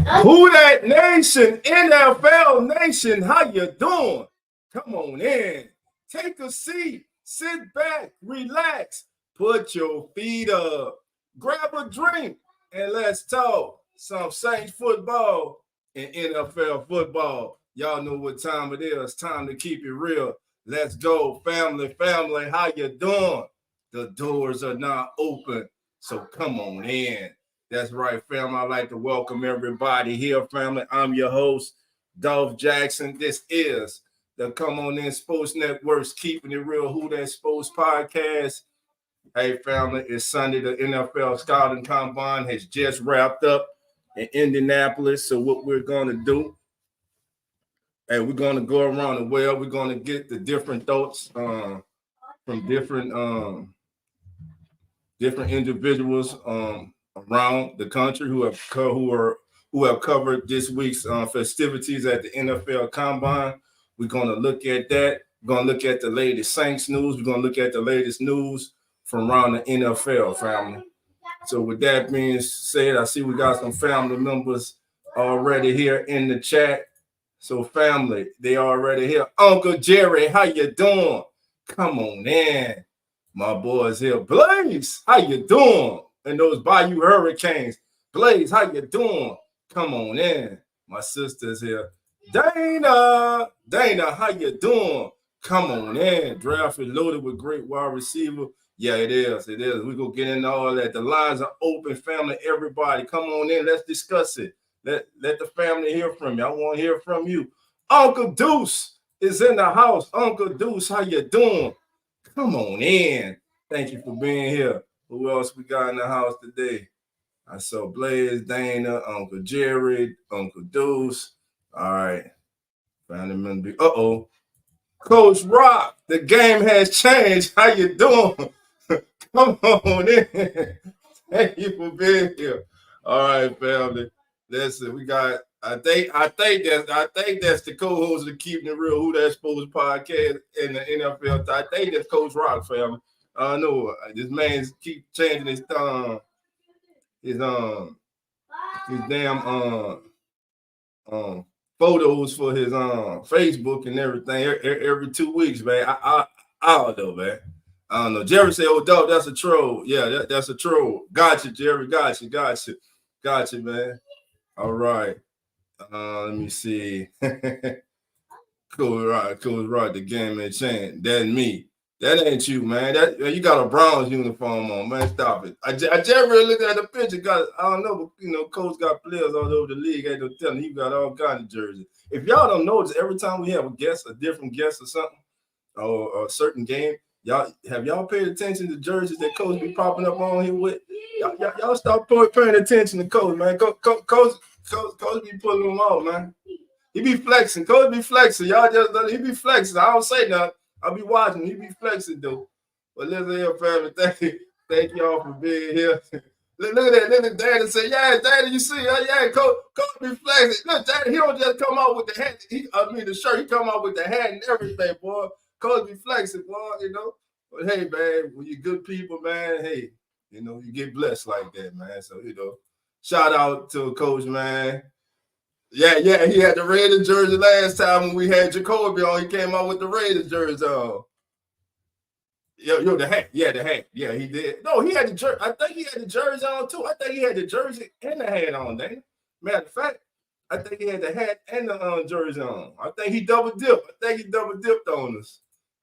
Who that nation, NFL nation, how you doing? Come on in. Take a seat. Sit back, relax, put your feet up, grab a drink, and let's talk some Saints football and NFL football. Y'all know what time it is. Time to keep it real. Let's go, family, family. How you doing? The doors are now open, so come on in. That's right, family. I'd like to welcome everybody here, family. I'm your host, Dolph Jackson. This is the Come On In Sports Network's Keeping It Real Who That Sports podcast. Hey, family, it's Sunday. The NFL Scouting Combine has just wrapped up in Indianapolis. So what we're going to do, hey, we're going to go around the well. We're going to get the different thoughts from different individuals around the country who have covered this week's festivities at the NFL Combine. We're going to look at that. We're going to look at the latest Saints news. We're going to look at the latest news from around the NFL, family. So with that being said, I see we got some family members already here in the chat. So family, they already here. Uncle Jerry, how you doing? Come on in. My boys here. Blaze, how you doing? And those Bayou Hurricanes. Blaze, how you doing? Come on in. My sister's here. Dana, how you doing? Come on in. Draft is loaded with great wide receiver. Yeah, it is. We're going to get into all that. The lines are open, family. Everybody, come on in. Let's discuss it. Let the family hear from you. I want to hear from you. Uncle Deuce is in the house. Uncle Deuce, how you doing? Come on in. Thank you for being here. Who else we got in the house today? I saw Blaze, Dana, Uncle Jerry, Uncle Deuce. All right. Family member. Uh-oh. Coach Rock, the game has changed. How you doing? Come on in. Thank you for being here. All right, family. Listen, we got. I think that's the co-host of Keeping It Real Who That Sports podcast in the NFL. I think that's Coach Rock, family. I know this man keep changing his damn photos for his Facebook and everything every 2 weeks, man. I don't know, man. I don't know. Jerry said, "Oh, dog, that's a troll." Yeah, that's a troll. Gotcha, Jerry. Gotcha, man. All right. Let me see. Cool, right. The game ain't changed. That's me. That ain't you, man. You got a Browns uniform on, man. Stop it. I just really looked at the picture. I don't know, but Coach got players all over the league. I ain't no telling. He got all kinds of jerseys. If y'all don't notice, every time we have a different guest or something, or a certain game, y'all paid attention to jerseys that Coach be popping up on here with? Y'all start paying attention to Coach, man. Coach be pulling them out, man. He be flexing. Coach be flexing. Y'all he be flexing. I don't say nothing. I'll be watching. He be flexing, though. But listen here, family. Thank y'all for being here. Look at that. Look at Daddy say, "Yeah, Daddy, you see, yeah, Coach be flexing." Look, Daddy, he don't just come out with the hat. The shirt. He come out with the hat and everything, boy. Coach be flexing, boy. But hey, man, when you good people, man, hey, you get blessed like that, man. So shout out to Coach, man. Yeah, he had the Raiders jersey last time when we had Jacoby on. He came out with the Raiders jersey on. Yo, the hat. Yeah, the hat. Yeah, he did. No, he had the jersey. I think he had the jersey on, too. I think he had the jersey and the hat on, Dana. Matter of fact, I think he had the hat and the jersey on. I think he double dipped. I think he double dipped on us.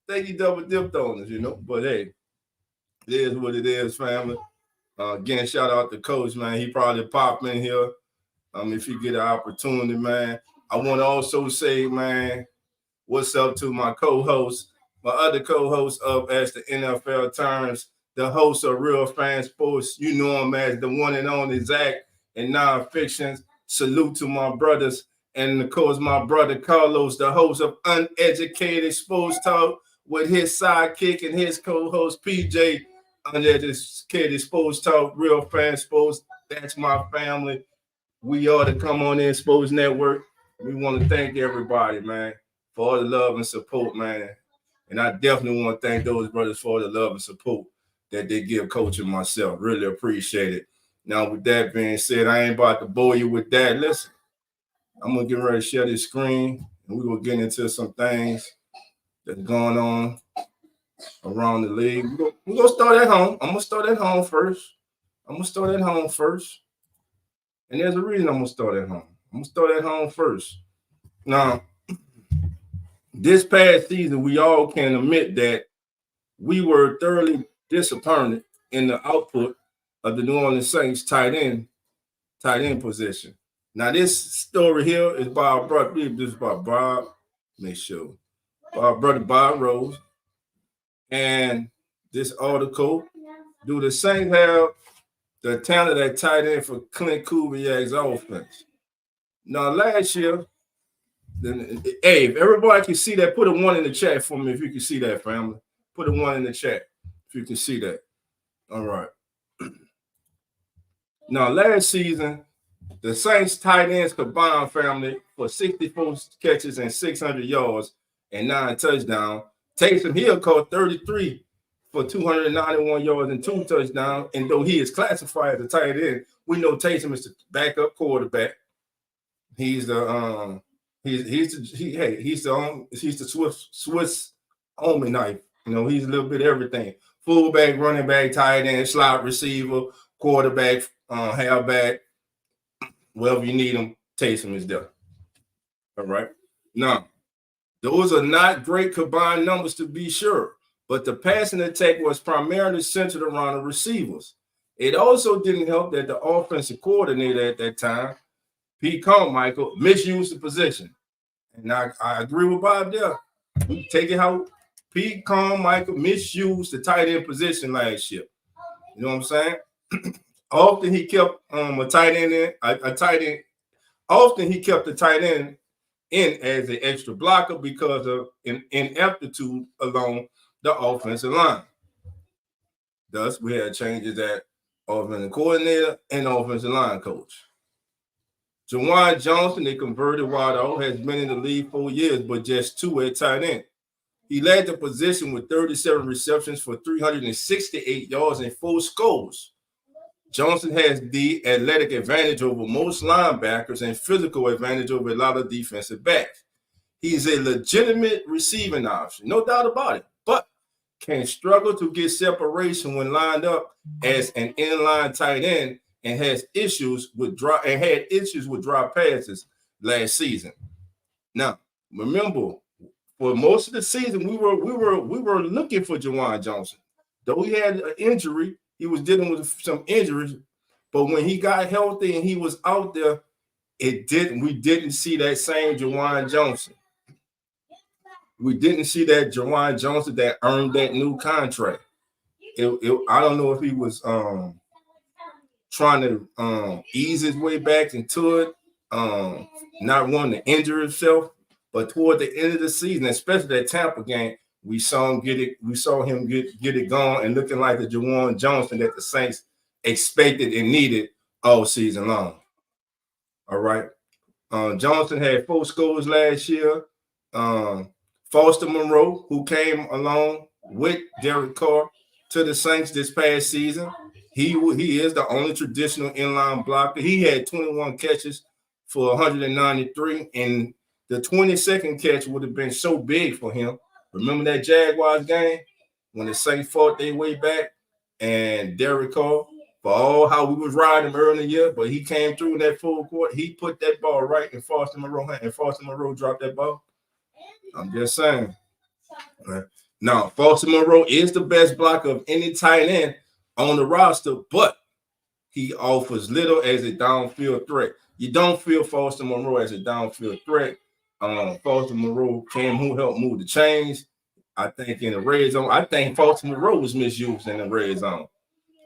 But hey, it is what it is, family. Again, shout out to Coach, man. He probably pop in here. If you get an opportunity, man. I want to also say, man, what's up to my co-host, my other co-host of As the NFL Turns, the host of Real Fan Sports. You know him as the one and only Zach and Nonfiction. Salute to my brothers. And, of course, my brother Carlos, the host of Uneducated Sports Talk with his sidekick and his co-host PJ, Uneducated Sports Talk, Real Fan Sports. That's my family. We are the Come On In Sports Network. We want to thank everybody, man, for all the love and support, man. And I definitely want to thank those brothers for all the love and support that they give Coach and myself. Really appreciate it. Now, with that being said, I ain't about to bore you with that. Listen, I'm gonna get ready to share this screen, and we're gonna get into some things that's going on around the league. We're gonna start at home. I'm gonna start at home first. And there's a reason I'm gonna start at home. I'm gonna start at home first. Now, this past season, we all can admit that we were thoroughly disappointed in the output of the New Orleans Saints tight end position. Now, this story here is by our brother. This is by Bob. Make sure our brother Bob Rose. And this article, do the Saints have the talent at tight end for Clint Kubiak's offense? Now, last year, hey, if everybody can see that, put a 1 in the chat for me if you can see that, family. Put a 1 in the chat if you can see that. All right. Now, last season, the Saints tight ends combined, family, for 64 catches and 600 yards and 9 touchdowns. Taysom Hill caught 33 for 291 yards and 2 touchdowns. And though he is classified as a tight end, we know Taysom is the backup quarterback. He's the Swiss Army knife. You know, he's a little bit of everything. Fullback, running back, tight end, slot receiver, quarterback, halfback, wherever you need him, Taysom is there. All right. Now, those are not great combined numbers to be sure, but the passing attack was primarily centered around the receivers. It also didn't help that the offensive coordinator at that time, Pete Carmichael, misused the position. And I agree with Bob there. Take it how Pete Carmichael misused the tight end position last year. You know what I'm saying? Often he kept a tight end in. Often he kept the tight end in as an extra blocker because of ineptitude along the offensive line. Thus, we had changes at offensive coordinator and offensive line coach. Juwan Johnson, the converted wideout, has been in the league 4 years, but just 2 at tight end. He led the position with 37 receptions for 368 yards and 4 scores. Johnson has the athletic advantage over most linebackers and physical advantage over a lot of defensive backs. He's a legitimate receiving option, no doubt about it, but can struggle to get separation when lined up as an inline tight end and had issues with drop passes last season. Now, remember, for most of the season, we were looking for Juwan Johnson. Though he had an injury, he was dealing with some injuries, but when he got healthy and he was out there, we didn't see that same Juwan Johnson. We didn't see that Juwan Johnson that earned that new contract. I don't know if he was trying to ease his way back into it, not wanting to injure himself. But toward the end of the season, especially that Tampa game, we saw him get it. We saw him get it going and looking like the Juwan Johnson that the Saints expected and needed all season long. All right. Johnson had 4 scores last year. Foster Monroe, who came along with Derek Carr to the Saints this past season, he is the only traditional inline blocker. He had 21 catches for 193, and the 22nd catch would have been so big for him. Remember that Jaguars game when the Saints fought their way back and Derek Carr, for all how we was riding him early in the year, but he came through in that full court. He put that ball right in Foster Monroe hand, and Foster Monroe dropped that ball. I'm just saying. Now, Foster Monroe is the best blocker of any tight end on the roster, but he offers little as a downfield threat. You don't feel Foster Monroe as a downfield threat. Foster Monroe can help move the chains. I think in the red zone, I think Foster Monroe was misused in the red zone.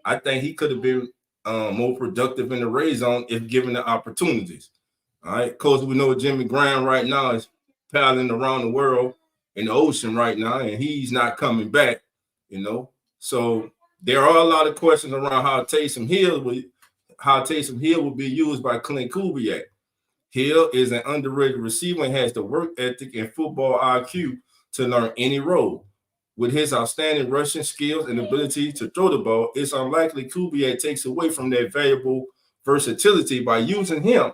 I think he could have been more productive in the red zone if given the opportunities. All right, because we know Jimmy Graham right now is paddling around the world in the ocean right now, and he's not coming back, you know. So there are a lot of questions around how Taysom Hill will be used by Clint Kubiak. Hill is an underrated receiver and has the work ethic and football IQ to learn any role. With his outstanding rushing skills and ability to throw the ball, it's unlikely Kubiak takes away from that valuable versatility by using him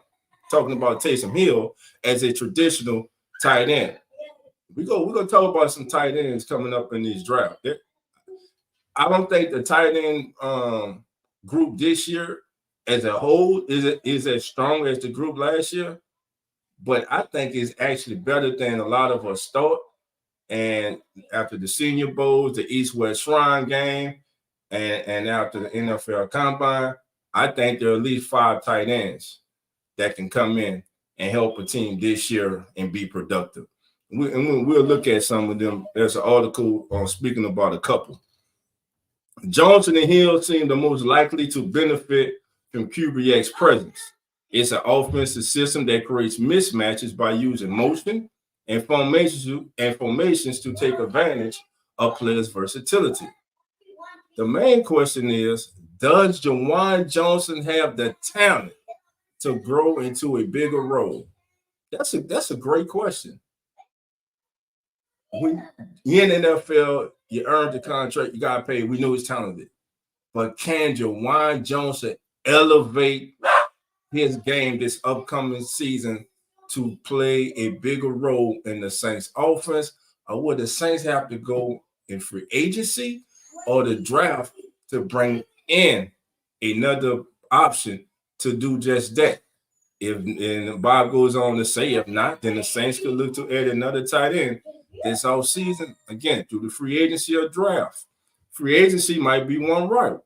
talking about Taysom Hill as a traditional tight end. We're gonna talk about some tight ends coming up in these drafts. I don't think the tight end group this year as a whole is as strong as the group last year, but I think it's actually better than a lot of us thought. And after the Senior Bowls, the East-West Shrine game, and after the NFL Combine, I think there are at least 5 tight ends that can come in and help a team this year and be productive. We'll look at some of them. There's an article on speaking about a couple. Johnson and Hill seem the most likely to benefit from QBX's presence. It's an offensive system that creates mismatches by using motion and formations to take advantage of players' versatility. The main question is, does Juwan Johnson have the talent to grow into a bigger role? That's a great question. When you're in the NFL, you earned the contract, you got paid. We know he's talented. But can Juwan Johnson elevate his game this upcoming season to play a bigger role in the Saints offense? Or would the Saints have to go in free agency or the draft to bring in another option to do just that? And Bob goes on to say, if not, then the Saints could look to add another tight end this offseason, again, through the free agency or draft. Free agency might be one route.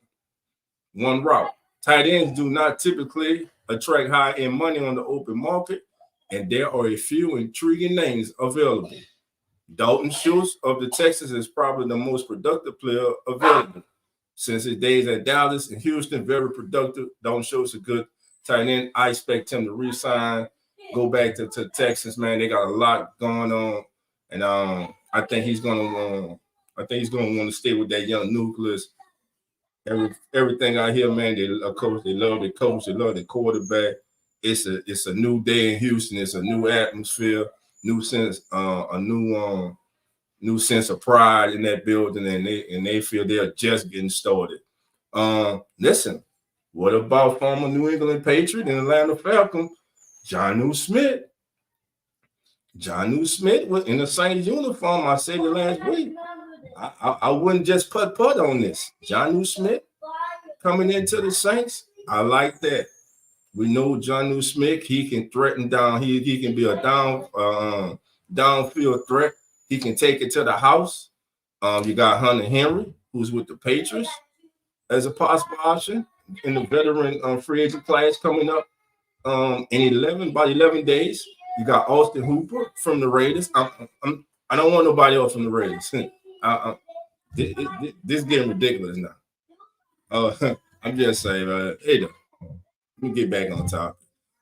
Tight ends do not typically attract high-end money on the open market, and there are a few intriguing names available. Dalton Schultz of the Texans is probably the most productive player available. Since his days at Dallas and Houston, very productive. Dalton Schultz is a good tight end. I expect him to re-sign, go back to Texas, man. They got a lot going on. And I think he's gonna want to stay with that young nucleus. Everything I hear, man, they love the coach, they love the quarterback. It's a new day in Houston. It's a new atmosphere, new sense, a new sense of pride in that building, and they feel they're just getting started. Listen, what about former New England Patriot and Atlanta Falcon, Jonnu Smith? Jonnu Smith was in the Saints uniform. I said it last week. I wouldn't just put on this. Jonnu Smith coming into the Saints. I like that. We know Jonnu Smith. He can threaten down. He can be a downfield threat. He can take it to the house. You got Hunter Henry, who's with the Patriots, as a possible option in the veteran free agent class coming up in about 11 days. You got Austin Hooper from the Raiders. I don't want nobody else from the Raiders. This is getting ridiculous now. I'm just saying, hey, let me get back on top.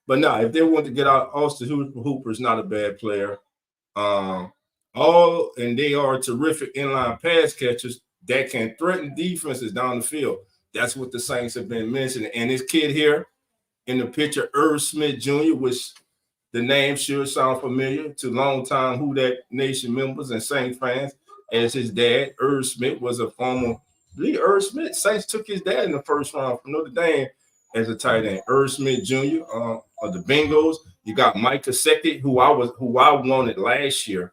But no, if they want to get out, Austin Hooper is not a bad player. And they are terrific inline pass catchers that can threaten defenses down the field. That's what the Saints have been mentioning. And this kid here in the picture, Irv Smith Jr., which the name should sound familiar to longtime Who Dat Nation members and Saints fans, as his dad, Irv Smith, was a former league. Irv Smith, Saints took his dad in the first round from Notre Dame as a tight end. Irv Smith Jr. Of the Bengals. You got Mike Gesicki, who I wanted last year.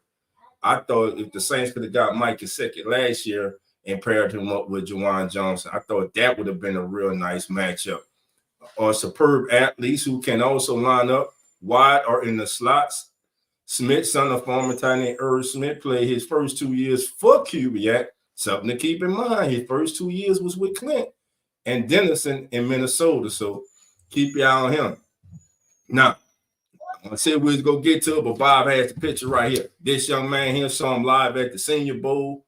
I thought if the Saints could have got Mike Gesicki last year and paired him up with Juwan Johnson, I thought that would have been a real nice matchup. Or superb athletes who can also line up wide or in the slots. Smith, son of former tight end Irv Smith, played his first 2 years for Kubiak. Something to keep in mind. His first 2 years was with Clint and Dennison in Minnesota. So keep your eye on him. Now, I said we was going to get to it, but Bob has the picture right here. This young man here, saw him live at the Senior Bowl.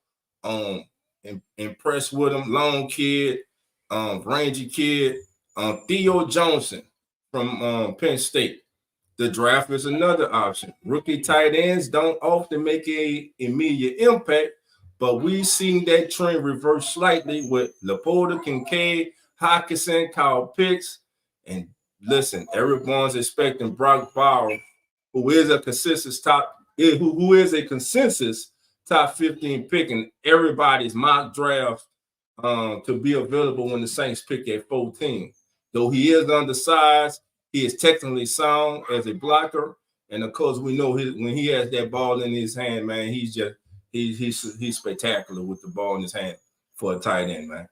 Impressed with him. Long kid, rangy kid. Theo Johnson from Penn State. The draft is another option. Rookie tight ends don't often make an immediate impact, but we've seen that trend reverse slightly with Laporta, Kincaid, Hockenson, Kyle Pitts, and listen, everyone's expecting Brock Bowers, who is a consensus top 15 pick in everybody's mock draft to be available when the Saints pick at 14. Though he is undersized, He is technically sound as a blocker, and of course, we know when he has that ball in his hand, man, he's spectacular with the ball in his hand for a tight end, man.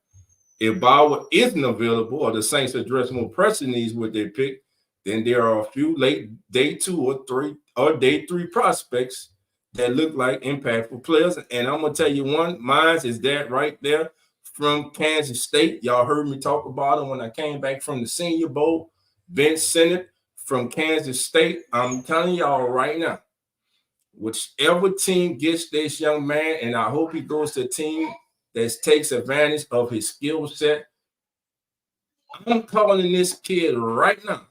If Bauer isn't available, or the Saints address more pressing needs with their pick, then there are a few late day 2 or day 3 prospects that look like impactful players. And I'm gonna tell you one, mine is that right there from Kansas State. Y'all heard me talk about him when I came back from the Senior Bowl. Ben Sinnott from Kansas State. I'm telling y'all right now, whichever team gets this young man, and I hope he goes to a team that takes advantage of his skill set. I'm calling this kid right now,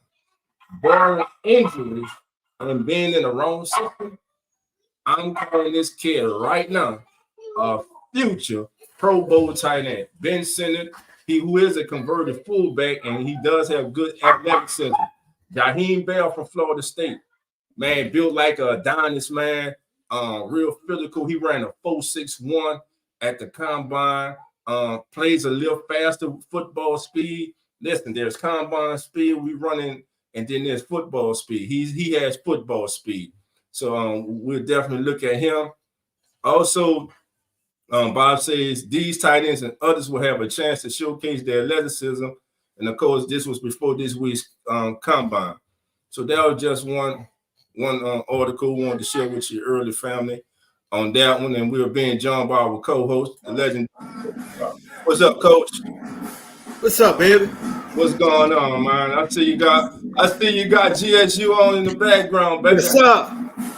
barring injuries and being in the wrong system. I'm calling this kid right now a future Pro Bowl tight end. Ben Sinnott, who is a converted fullback, and he does have good athleticism. Jaheim Bell from Florida State, man, built like a Adonis, man, real physical. He ran a 4.61 at the combine. Plays a little faster football speed. Listen, there's combine speed we running, and then there's football speed. He has football speed. So we'll definitely look at him. Also, Bob says these tight ends and others will have a chance to showcase their athleticism. And of course, this was before this week's combine. So that was just one article we wanted to share with your early family on that one. And we were being joined by our co-host, the legend. What's up, Coach? What's up, baby? What's going on, man? I see you got GSU on in the background, baby. What's up?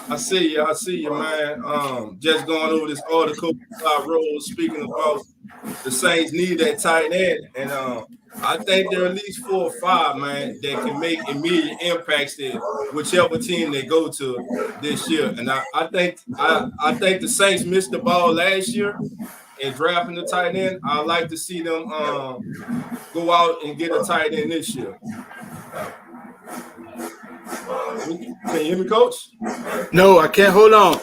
I see you, man. Just going over this article, Rose speaking about the Saints need that tight end, and I think there are at least 4 or 5, man, that can make immediate impacts to whichever team they go to this year. And I think the Saints missed the ball last year in drafting the tight end. I'd like to see them go out and get a tight end this year. Can you hear me, Coach? No, I can't. Hold on.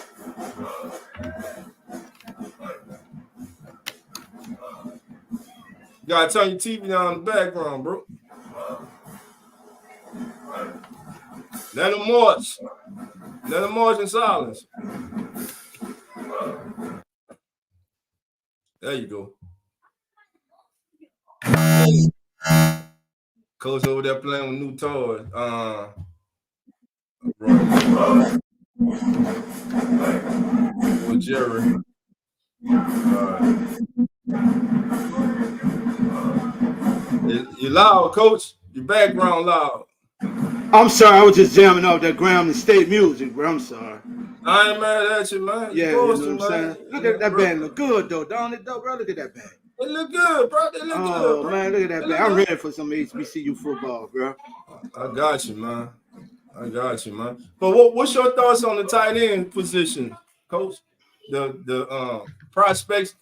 You gotta turn your TV down in the background, bro. Let them march. Let them march in silence. There you go. Coach over there playing with new toys. With Jerry. You loud, Coach. Your background loud. I'm sorry, I was just jamming off that Grambling State music, bro. I'm sorry. I ain't mad at you, man. Yeah, you know what I'm saying? Look at that band. Look good, though, don't it, though, bro? Look at that band. It look good, bro. It look good, bro. Man, look at that band. I'm ready for some HBCU football, bro. I got you, man. But what's your thoughts on the tight end position, Coach? The prospects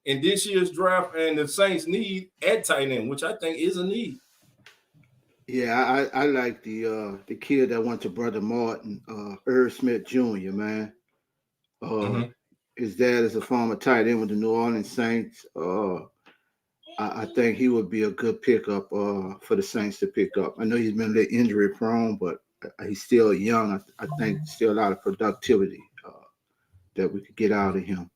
in this year's draft and the Saints need at tight end, which I think is a need. Yeah, I like the kid that went to Brother Martin, Irv Smith Jr., man. His dad is a former tight end with the New Orleans Saints. I think he would be a good pickup for the Saints to pick up. I know he's been a little injury prone, but he's still young. I think still a lot of productivity that we could get out of him.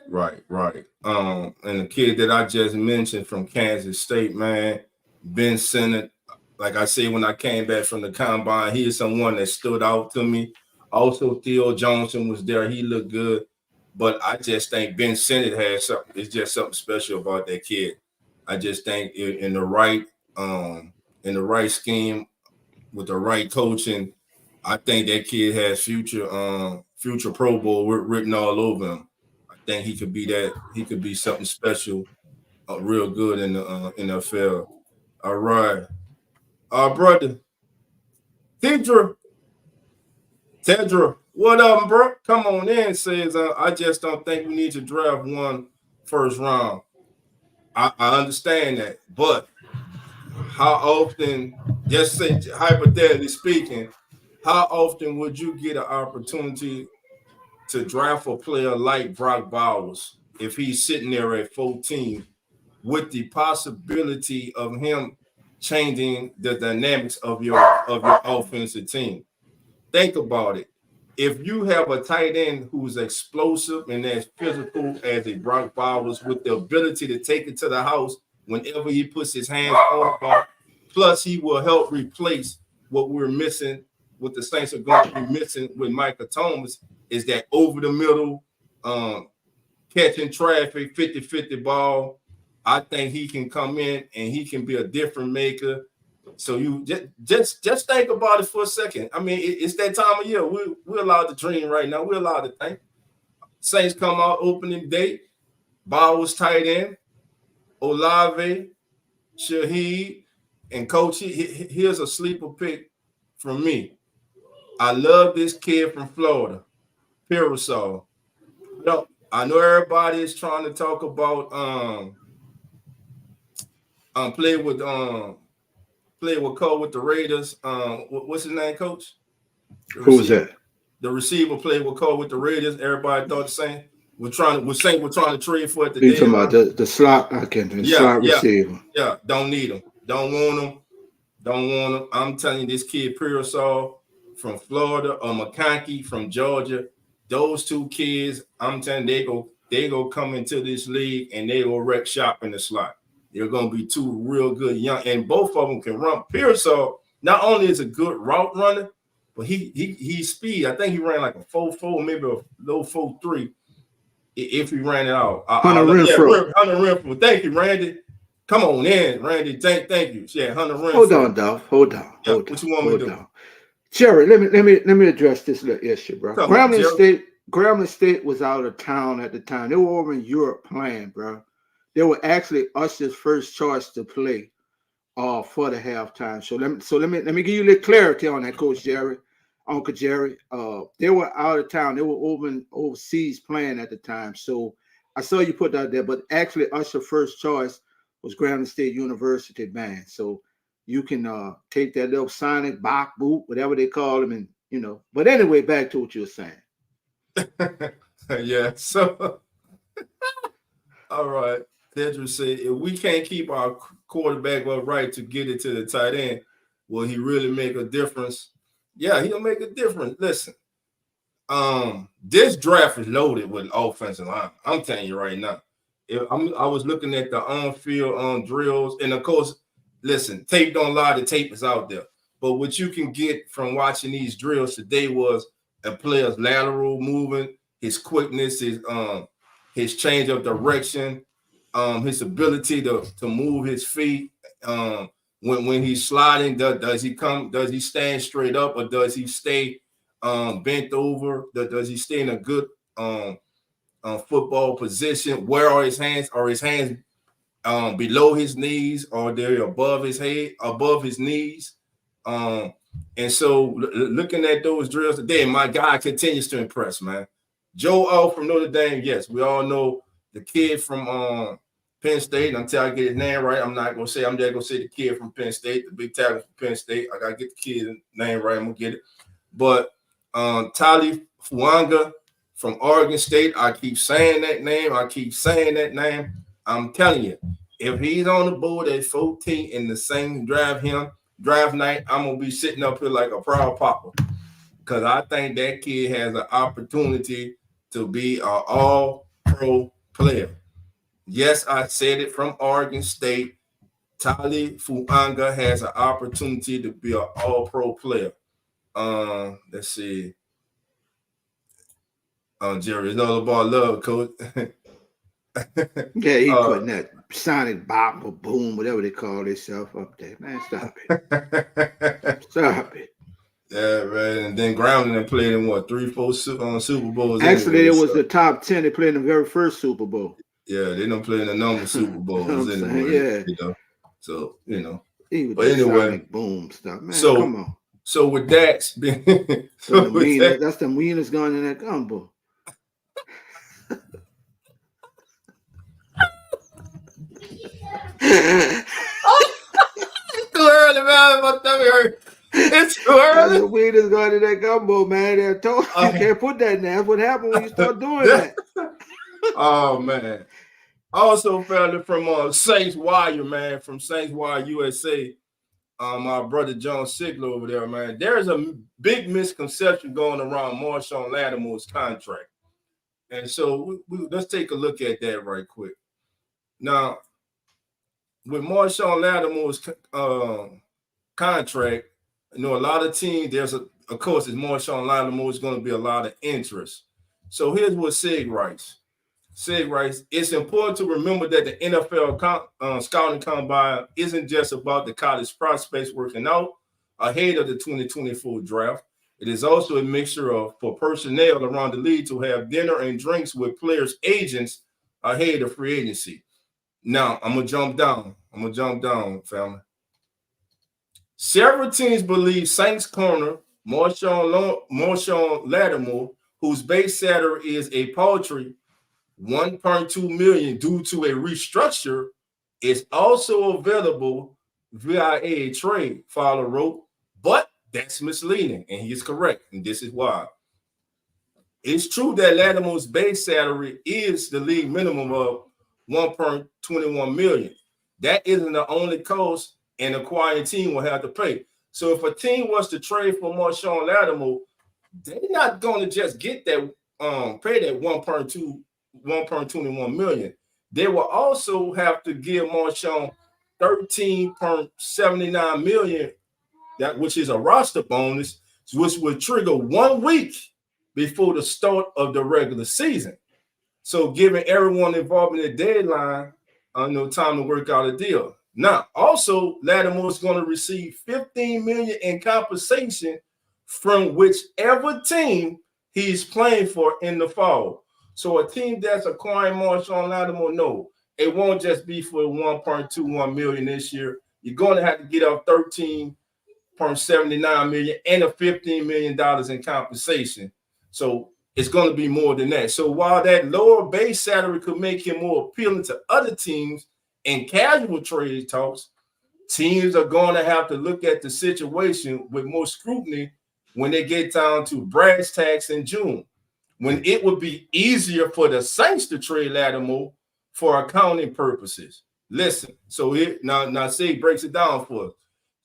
Right. And the kid that I just mentioned from Kansas State, man, Ben Sinnott, like I said, when I came back from the combine, he is someone that stood out to me. Also, Theo Johnson was there. He looked good. But I just think Ben Sinnott has something. It's just something special about that kid. I just think in the right scheme with the right coaching, I think that kid has future Pro Bowl written all over him. I think he could be that. He could be something special, real good in the NFL. All right, our brother Tedra, what up, bro? Come on in. Says I just don't think we need to draft one first round. I understand that, but how often, just say hypothetically speaking, how often would you get an opportunity to draft a player like Brock Bowers if he's sitting there at 14 with the possibility of him changing the dynamics of your offensive team. Think about it. If you have a tight end who's explosive and as physical as a Brock Bowers with the ability to take it to the house whenever he puts his hands on the ball, plus he will help replace what we're missing, what the Saints are going to be missing with Micah Thomas, is that over the middle, catching traffic, 50-50 ball. I think he can come in and he can be a difference maker. So you just think about it for a second. I mean, it's that time of year. We're allowed to dream right now. We're allowed to think. Saints come out opening day. Bowers tight end. Olave, Shaheed, and Coach. Here's a sleeper pick from me. I love this kid from Florida, Parasol. I know everybody is trying to talk about play with Cole with the Raiders. What's his name, Coach? Who was that? The receiver played with Cole with the Raiders. Everybody thought the same. We're trying to trade for it today. You talking about the slot? Slot receiver. Yeah, don't need him. Don't want him. I'm telling you, this kid Parasol from Florida or McConkey from Georgia. Those two kids, I'm telling you, they go come into this league and they will wreck shop in the slot. They're going to be two real good young, and both of them can run. Parasol not only is a good route runner, but he's speed. I think he ran like a 4.4, maybe a low 4.3 if he ran it out. Hunter Renfrow. Thank you, Randy. Come on in, Randy. Thank you. Yeah, Hunter Renfrow. Hold on, Duff. Hold on. What you want me to do? Jerry, let me address this little issue, bro. Grambling State was out of town at the time. They were over in Europe playing, bro. They were actually Usher's first choice to play for the halftime. So let me give you a little clarity on that, Coach Jerry, Uncle Jerry. They were out of town. They were overseas playing at the time. So I saw you put that there, but actually Usher's first choice was Grambling State University band. So you can take that little sonic Bach boot, whatever they call them, and But anyway, back to what you were saying. Yeah. So, all right. Pedro said, if we can't keep our quarterback upright to get it to the tight end, will he really make a difference? Yeah, he'll make a difference. Listen, this draft is loaded with offensive line. I'm telling you right now. I was looking at the on-field drills, and of course, listen, tape don't lie. The tape is out there. But what you can get from watching these drills today was a player's lateral movement, his quickness, his change of direction, his ability to move his feet. When he's sliding, does he stand straight up, or does he stay bent over? Does he stay in a good football position? Where are his hands? Are his hands below his knees, or they're above his head, above his knees? And so looking at those drills today, my guy continues to impress, man. Joe O from Notre Dame, yes, we all know the kid from Penn State. Until I get his name right, I'm not gonna say. I'm just gonna say the kid from Penn State, the big tackle from Penn State. I gotta get the kid's name right. I'm gonna get it. But Tali Fuanga from Oregon State, I keep saying that name. I'm telling you, if he's on the board at 14 in the same draft night, I'm gonna be sitting up here like a proud papa, because I think that kid has an opportunity to be an all-pro player. Yes, I said it, from Oregon State. Tali Fuanga has an opportunity to be an all-pro player. Let's see. Jerry, it's all about love, Coach. Yeah, he putting that sonic bop or boom, whatever they call themselves up there. Man, stop it. Stop it. Yeah, right. And then Grounding played in 3-4 Super Bowls. Actually, it was the top 10. They played in the very first Super Bowl. Yeah, they don't play in the number Super Bowls anyway. Yeah. So, But anyway, sonic boom stuff. Man, come on. So with that, that's the meanest gun in that gumbo. It's too early, man. My tummy hurt. It's too early. The weed is going in that gumbo, man. You can't put that in there. That's what happened when you start doing that. Oh, man. Also found it from Saints Wire, man, from Saints Wire USA. my brother John Sigler over there, man. There's a big misconception going around Marshawn Lattimore's contract. And so let's take a look at that right quick. Now, with Marshawn Lattimore's contract, a lot of teams, of course, as Marshawn Lattimore is going to be a lot of interest. So here's what Sig writes. Sig writes, it's important to remember that the NFL scouting combine isn't just about the college prospects working out ahead of the 2024 draft. It is also a mixture for personnel around the league to have dinner and drinks with players' agents ahead of free agency. Now, I'm going to jump down, family. Several teams believe Saints corner Marshawn Lattimore, whose base salary is a paltry $1.2 million due to a restructure, is also available via a trade, Fowler wrote, but that's misleading, and he is correct, and this is why. It's true that Lattimore's base salary is the league minimum of $1.21 million. That isn't the only cost an acquiring team will have to pay. So if a team was to trade for Marshawn Lattimore, they're not going to just get that pay that $1.21 million. They will also have to give Marshawn $13.79 million, which is a roster bonus, which will trigger 1 week before the start of the regular season. So giving everyone involved in the deadline time to work out a deal. Now, also, Lattimore is going to receive $15 million in compensation from whichever team he's playing for in the fall. So a team that's acquiring Marshawn Lattimore, no, it won't just be for $1.21 million this year. You're going to have to get up $13.79 million and a $15 million in compensation. So it's going to be more than that. So while that lower base salary could make him more appealing to other teams in casual trade talks, teams are going to have to look at the situation with more scrutiny when they get down to brass tacks in June, when it would be easier for the Saints to trade Lattimore for accounting purposes. Listen, so now Sig breaks it down for us.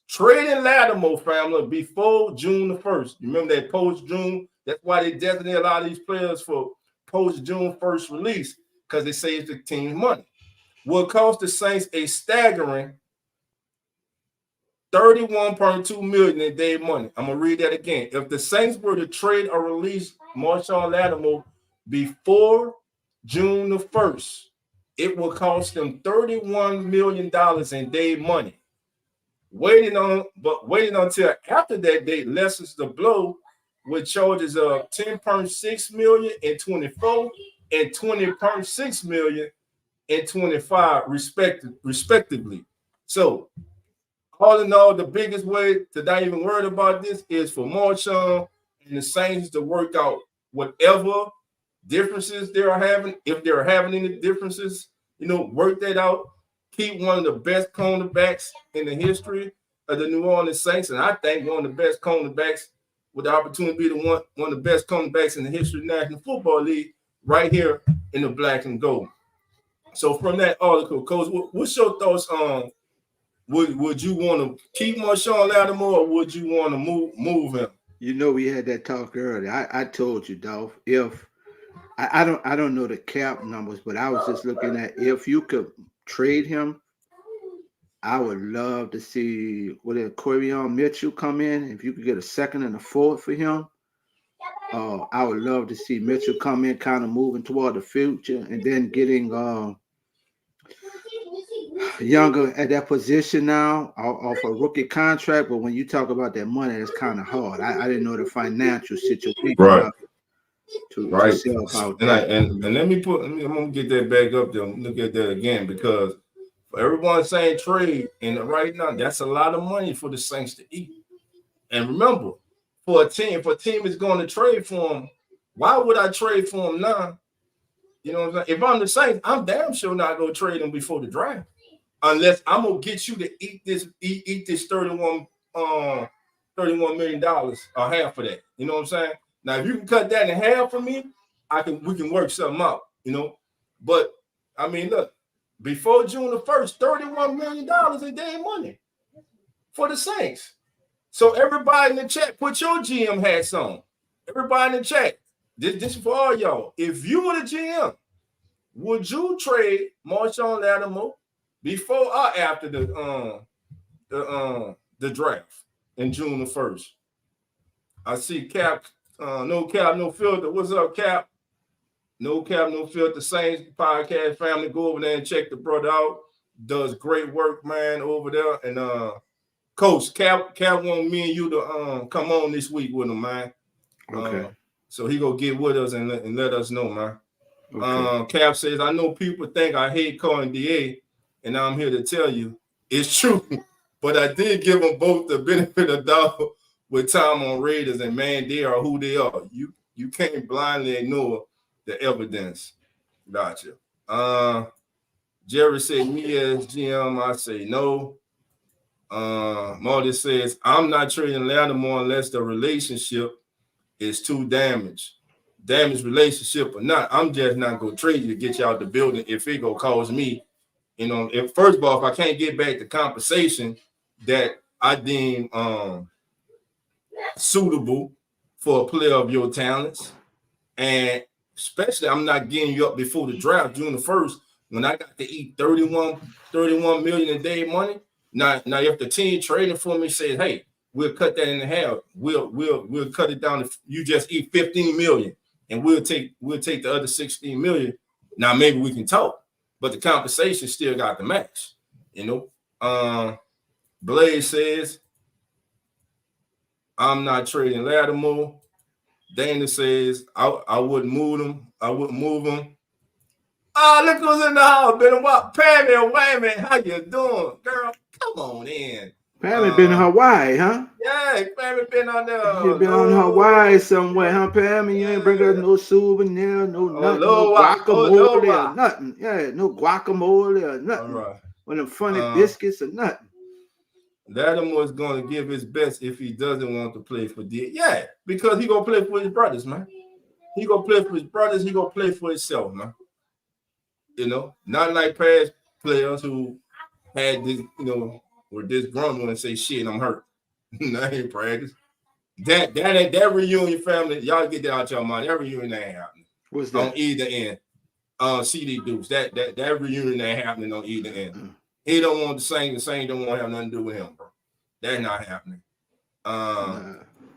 Trading Lattimore, family, before June the 1st. You remember that post-June? That's why they designate a lot of these players for post-June 1st release, because it saves the team money. Will cost the Saints a staggering $31.2 million in day money. I'm gonna read that again. If the Saints were to trade or release Marshawn Lattimore before June the 1st, it will cost them $31 million in day money. Waiting until after that date lessens the blow with charges of $10.6 million in 24 and $20.6 million in 25, respectively. So, all in all, the biggest way to not even worry about this is for Marshawn and the Saints to work out whatever differences they are having. If they're having any differences, work that out. Keep one of the best cornerbacks in the history of the New Orleans Saints, and I think one of the best cornerbacks with the opportunity to be one of the best cornerbacks in the history of the National Football League right here in the black and gold. So from that article, Coach, what's your thoughts on would you want to keep Marshawn Lattimore or would you want to move him? We had that talk earlier. I told you, Dolph, if I don't know the cap numbers, but I was just looking at if you could trade him, I would love to see Quarion Mitchell come in. If you could get a second and a fourth for him, I would love to see Mitchell come in, kind of moving toward the future, and then getting younger at that position now off a rookie contract. But when you talk about that money, it's kind of hard. I didn't know the financial situation. Right. To sell out and I'm gonna get that back up there. Look at that again, because for everyone saying trade, and right now that's a lot of money for the Saints to eat. And remember, for a team is going to trade for him, why would I trade for him now? You know what I'm saying? If I'm the Saints, I'm damn sure not gonna trade him before the draft, unless I'm gonna get you to eat this $31 million or half of that. You know what I'm saying? Now, if you can cut that in half for me, we can work something out, But I mean, look, before June the 1st, $31 million in day money for the Saints. So everybody in the chat, put your GM hats on. Everybody in the chat, this is for all y'all. If you were the GM, would you trade Marshawn Lattimore before or after the draft in June the 1st? I see Cap, no Cap, no filter. What's up, Cap? No Cap, no filter. Saints podcast family, go over there and check the brother out. Does great work, man, over there. And Coach Cap want me and you to come on this week with him, man. Okay. So he gonna get with us and let us know, man. Okay. Cap says, I know people think I hate calling DA, and I'm here to tell you it's true. But I did give them both the benefit of the doubt with time on Raiders, and man, they are who they are. You can't blindly ignore the evidence. Gotcha. Jerry said, me as GM, I say no. Marty says, I'm not trading Lattimore unless the relationship is too damaged relationship or not. I'm just not gonna trade you to get you out the building if it gonna cause me, if first of all, if I can't get back the compensation that I deem suitable for a player of your talents, and especially I'm not getting you up before the draft, June the 1st, when I got to eat 31 million a day money. Now if the team trading for me says, hey, we'll cut that in half. We'll cut it down to you just eat 15 million, and we'll take the other 16 million. Now maybe we can talk, but the compensation still got the match. Blaze says, I'm not trading Lattimore. Dana says, I wouldn't move him. Oh, look who's in the house. Been what? Pammy and Wayman, how you doing, girl? Come on in. Pammy been in Hawaii, huh? Yeah, Pammy been on there. She been on Hawaii somewhere, huh, Pammy? You ain't bring us no souvenir, no nothing, no guacamole or nothing. Yeah, no guacamole or nothing. All right. One of them funny biscuits or nothing. Lattimore's going to give his best if he doesn't want to play for D. Yeah, because he going to play for his brothers, man. He going to play for his brothers. He going to play for himself, man. Not like past players who had this, were disgruntled and say, shit, I'm hurt. I ain't practice. That reunion, family, y'all get that out your mind. That reunion ain't happening. What's that? On either end. CD Dukes. That reunion ain't happening on either end. He don't want to sing. The Saints don't want to have nothing to do with him, bro. That's not happening.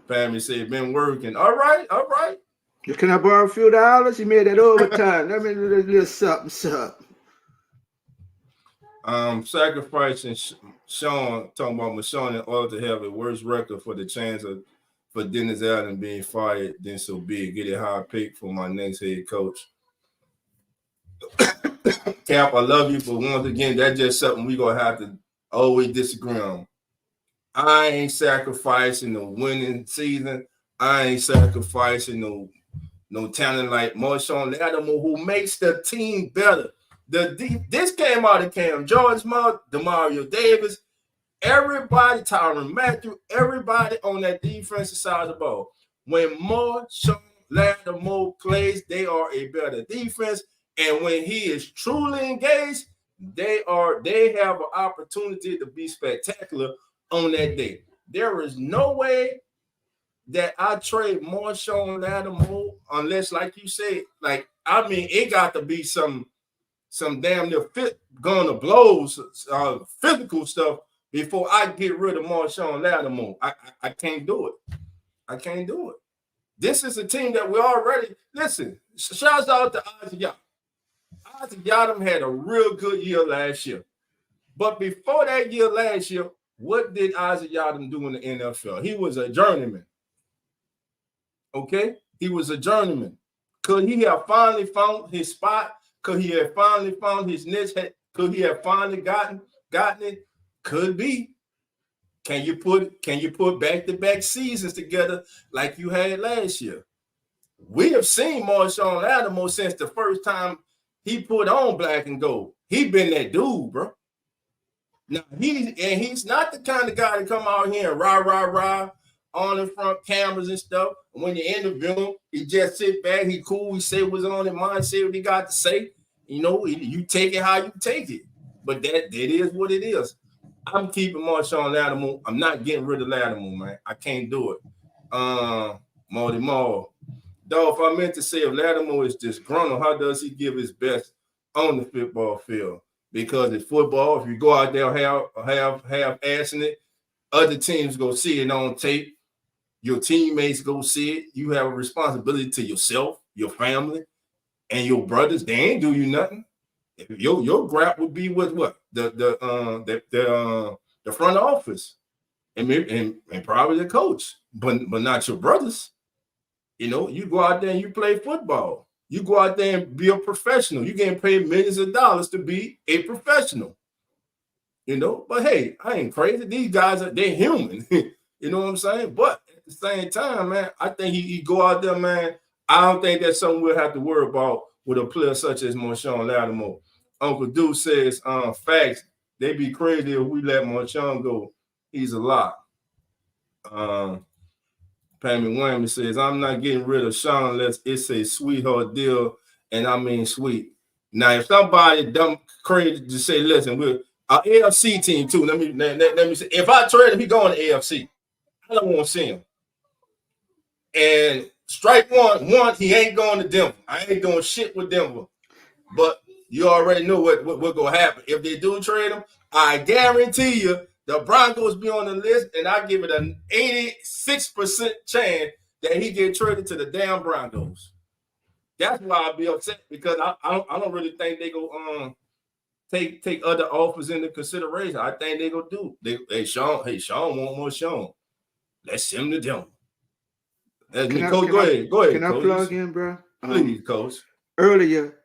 Family said, been working. All right. Can I borrow a few dollars? You made that overtime. Let me do a little something. Sacrificing Sean, talking about Marshawn in order to have a worse record for the chance for Dennis Allen being fired, then so big. Get a high pick for my next head coach. Cap, I love you, but once again, that's just something we're going to have to always disagree on. I ain't sacrificing no winning season. I ain't sacrificing no talent like Marshawn Lattimore, who makes the team better. This came out of Cam George, Demario Davis, everybody, Tyrann Mathieu, everybody on that defensive side of the ball. When Marshawn Lattimore plays, they are a better defense. And when he is truly engaged, they have an opportunity to be spectacular on that day. There is no way that I trade Marshawn Lattimore unless, like you said, it got to be some damn near going to blows, physical stuff before I get rid of Marshawn Lattimore. I can't do it. This is a team that we already listen. Shouts out to Isaac Yadam. Isaac Yadam had a real good year last year. But before that year last year, what did Isaac Yadam do in the NFL? He was a journeyman. Okay? He was a journeyman. Could he have finally found his spot? Could he have finally found his niche? Could he have finally gotten it? Could be. Can you put back-to-back seasons together like you had last year? We have seen Marshawn Lattimore since the first time he put on black and gold. He been that dude, bro. Now he's not the kind of guy to come out here and rah on the front cameras and stuff. When you interview him, he just sit back. He cool. He say what's on his mind. Say what he got to say. You take it how you take it. But that is what it is. I'm keeping Marshawn Lattimore. I'm not getting rid of Lattimore, man. I can't do it. Marty Moore. Though, if I meant to say if Lattimore is disgruntled, how does he give his best on the football field? Because it's football. If you go out there half-assing it, other teams go see it on tape. Your teammates go see it. You have a responsibility to yourself, your family, and your brothers. They ain't do you nothing. Your grab would be with what the front office and probably the coach, but not your brothers. You know, you go out there and you play football. You go out there and be a professional. You're getting paid millions of dollars to be a professional. You know, but hey, I ain't crazy. These guys they're human. You know what I'm saying? But at the same time, man, I think he go out there, man. I don't think that's something we'll have to worry about with a player such as Marshawn Lattimore. Uncle Duke says, facts, they be crazy if we let Marshawn go. He's a lot. Pammy Whammy says, I'm not getting rid of Sean unless it's a sweetheart deal, and I mean sweet. Now, if somebody dumb crazy to say, listen, we're our AFC team too. Let me say, if I trade him, he going to AFC. I don't want to see him. And strike one, he ain't going to Denver. I ain't doing shit with Denver. But you already know what going to happen. If they do trade him, I guarantee you the Broncos be on the list, and I give it an 86% chance that he get traded to the damn Broncos. That's why I'll be upset, because I don't really think they go take other offers into consideration. I think they go do. Sean want more Sean. Let's send him to Denver. That's me, Coach. Go ahead, can Coach. I plug in, bro? Please, Coach. Earlier,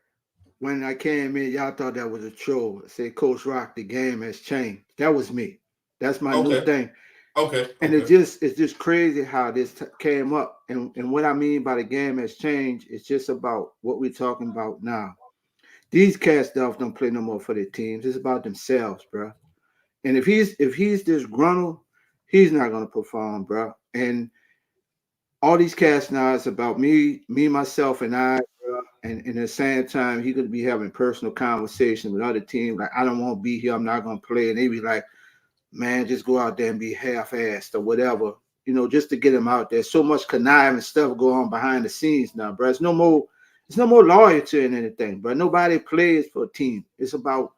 when I came in, y'all thought that was a troll. I said, Coach Rock, the game has changed. That was me. That's my new thing. Okay. And it's just crazy how this came up. And what I mean by the game has changed, it's just about what we're talking about now. These cats stuff don't play no more for their teams. It's about themselves, bro. And if he's disgruntled, he's not gonna perform, bro. And all these cats now is about me, myself, and I. And at the same time, he could be having personal conversations with other teams. Like, I don't want to be here. I'm not going to play. And they be like, man, just go out there and be half-assed or whatever, you know, just to get him out there. So much conniving stuff going on behind the scenes now, bro. It's no more loyalty in anything, bro. Nobody plays for a team. It's about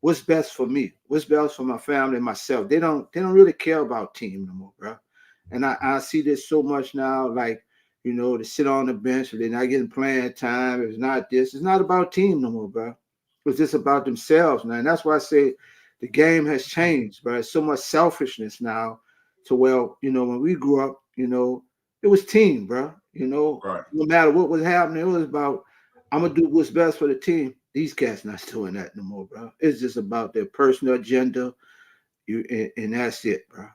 what's best for me, what's best for my family and myself. They don't really care about team no more, bro. And I see this so much now, like, you know, to sit on the bench, they're not getting playing time. It's not this. It's not about team no more, bro. It's just about themselves, man. And that's why I say the game has changed, bro. It's so much selfishness now to, well, you know, when we grew up, you know, it was team, bro. You know, right. No matter what was happening, it was about, I'm going to do what's best for the team. These cats not doing that no more, bro. It's just about their personal agenda, and that's it, bro.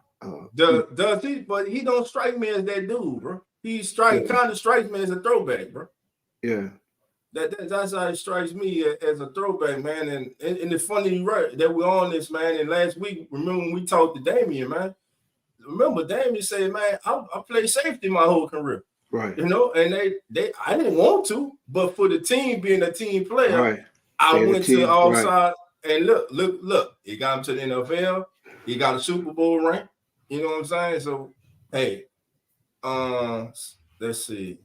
Does he? But he don't strike me as that dude, bro. He kind of strikes me as a throwback, bro. Yeah. That's how it strikes me as a throwback, man. And it's funny, right, that we're on this, man. And last week, remember when we talked to Damien, man? Remember Damien said, man, I played safety my whole career. Right. You know, and I didn't want to, but for the team being a team player, right. I went to all sides. And look, he got him to the NFL. He got a Super Bowl ring. You know what I'm saying? So, hey, let's see.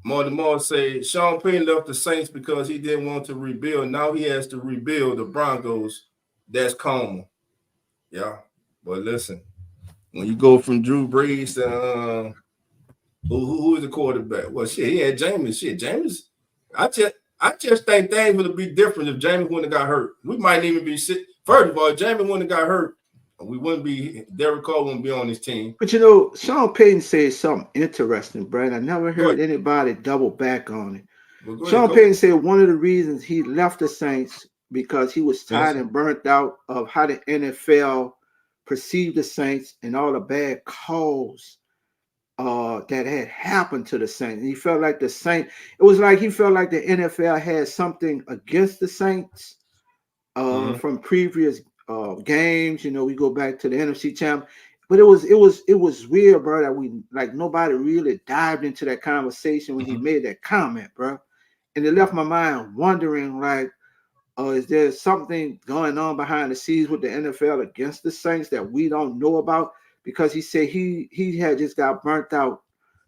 Marty Moore say Sean Payton left the Saints because he didn't want to rebuild. Now he has to rebuild the Broncos. That's common. Yeah. But listen, when you go from Drew Brees to who is the quarterback? Well, shit, he had Jameis. Shit, Jameis. I just think things would be different if Jameis wouldn't have got hurt. We might even be sick. First of all, if Jameis wouldn't have got hurt, we wouldn't be. Derek Carr wouldn't be on his team. But you know, Sean Payton said something interesting, Brad. I never heard anybody double back on it. Sean Payton said one of the reasons he left the Saints because he was tired and burnt out of how the NFL perceived the Saints and all the bad calls that had happened to the Saints. He felt like the Saints. It was like he felt like the NFL had something against the Saints from previous games. You know, we go back to the NFC champ, but it was weird, bro. That we like nobody really dived into that conversation when he made that comment, bro, and it left my mind wondering, like, Is there something going on behind the scenes with the NFL against the Saints that we don't know about? Because he said he had just got burnt out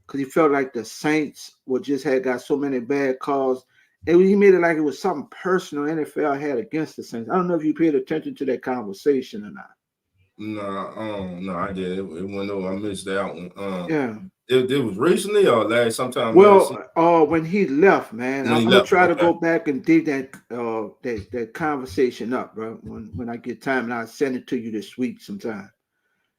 because he felt like the Saints were just had got so many bad calls. And he made it like it was something personal NFL had against the Saints. I don't know if you paid attention to that conversation or not. No, I did. It went over. I missed that one. Yeah. It was recently or sometime last Well, season when he left, man, when I'm he gonna left. try to Okay, go back and dig that conversation up, bro. When I get time, and I'll send it to you this week sometime.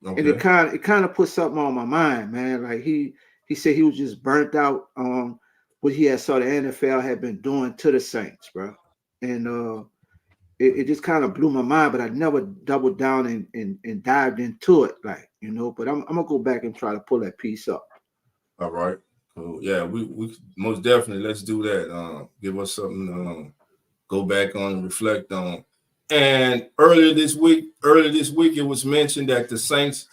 And okay, it kind of put something on my mind, man. Like he said he was just burnt out on what he had saw the NFL had been doing to the Saints, bro. And it just kind of blew my mind, but I never doubled down and dived into it, like But I'm gonna go back and try to pull that piece up. all right, cool. Yeah, we most definitely let's do that. Give us something go back on and reflect on. And earlier this week, it was mentioned that the Saints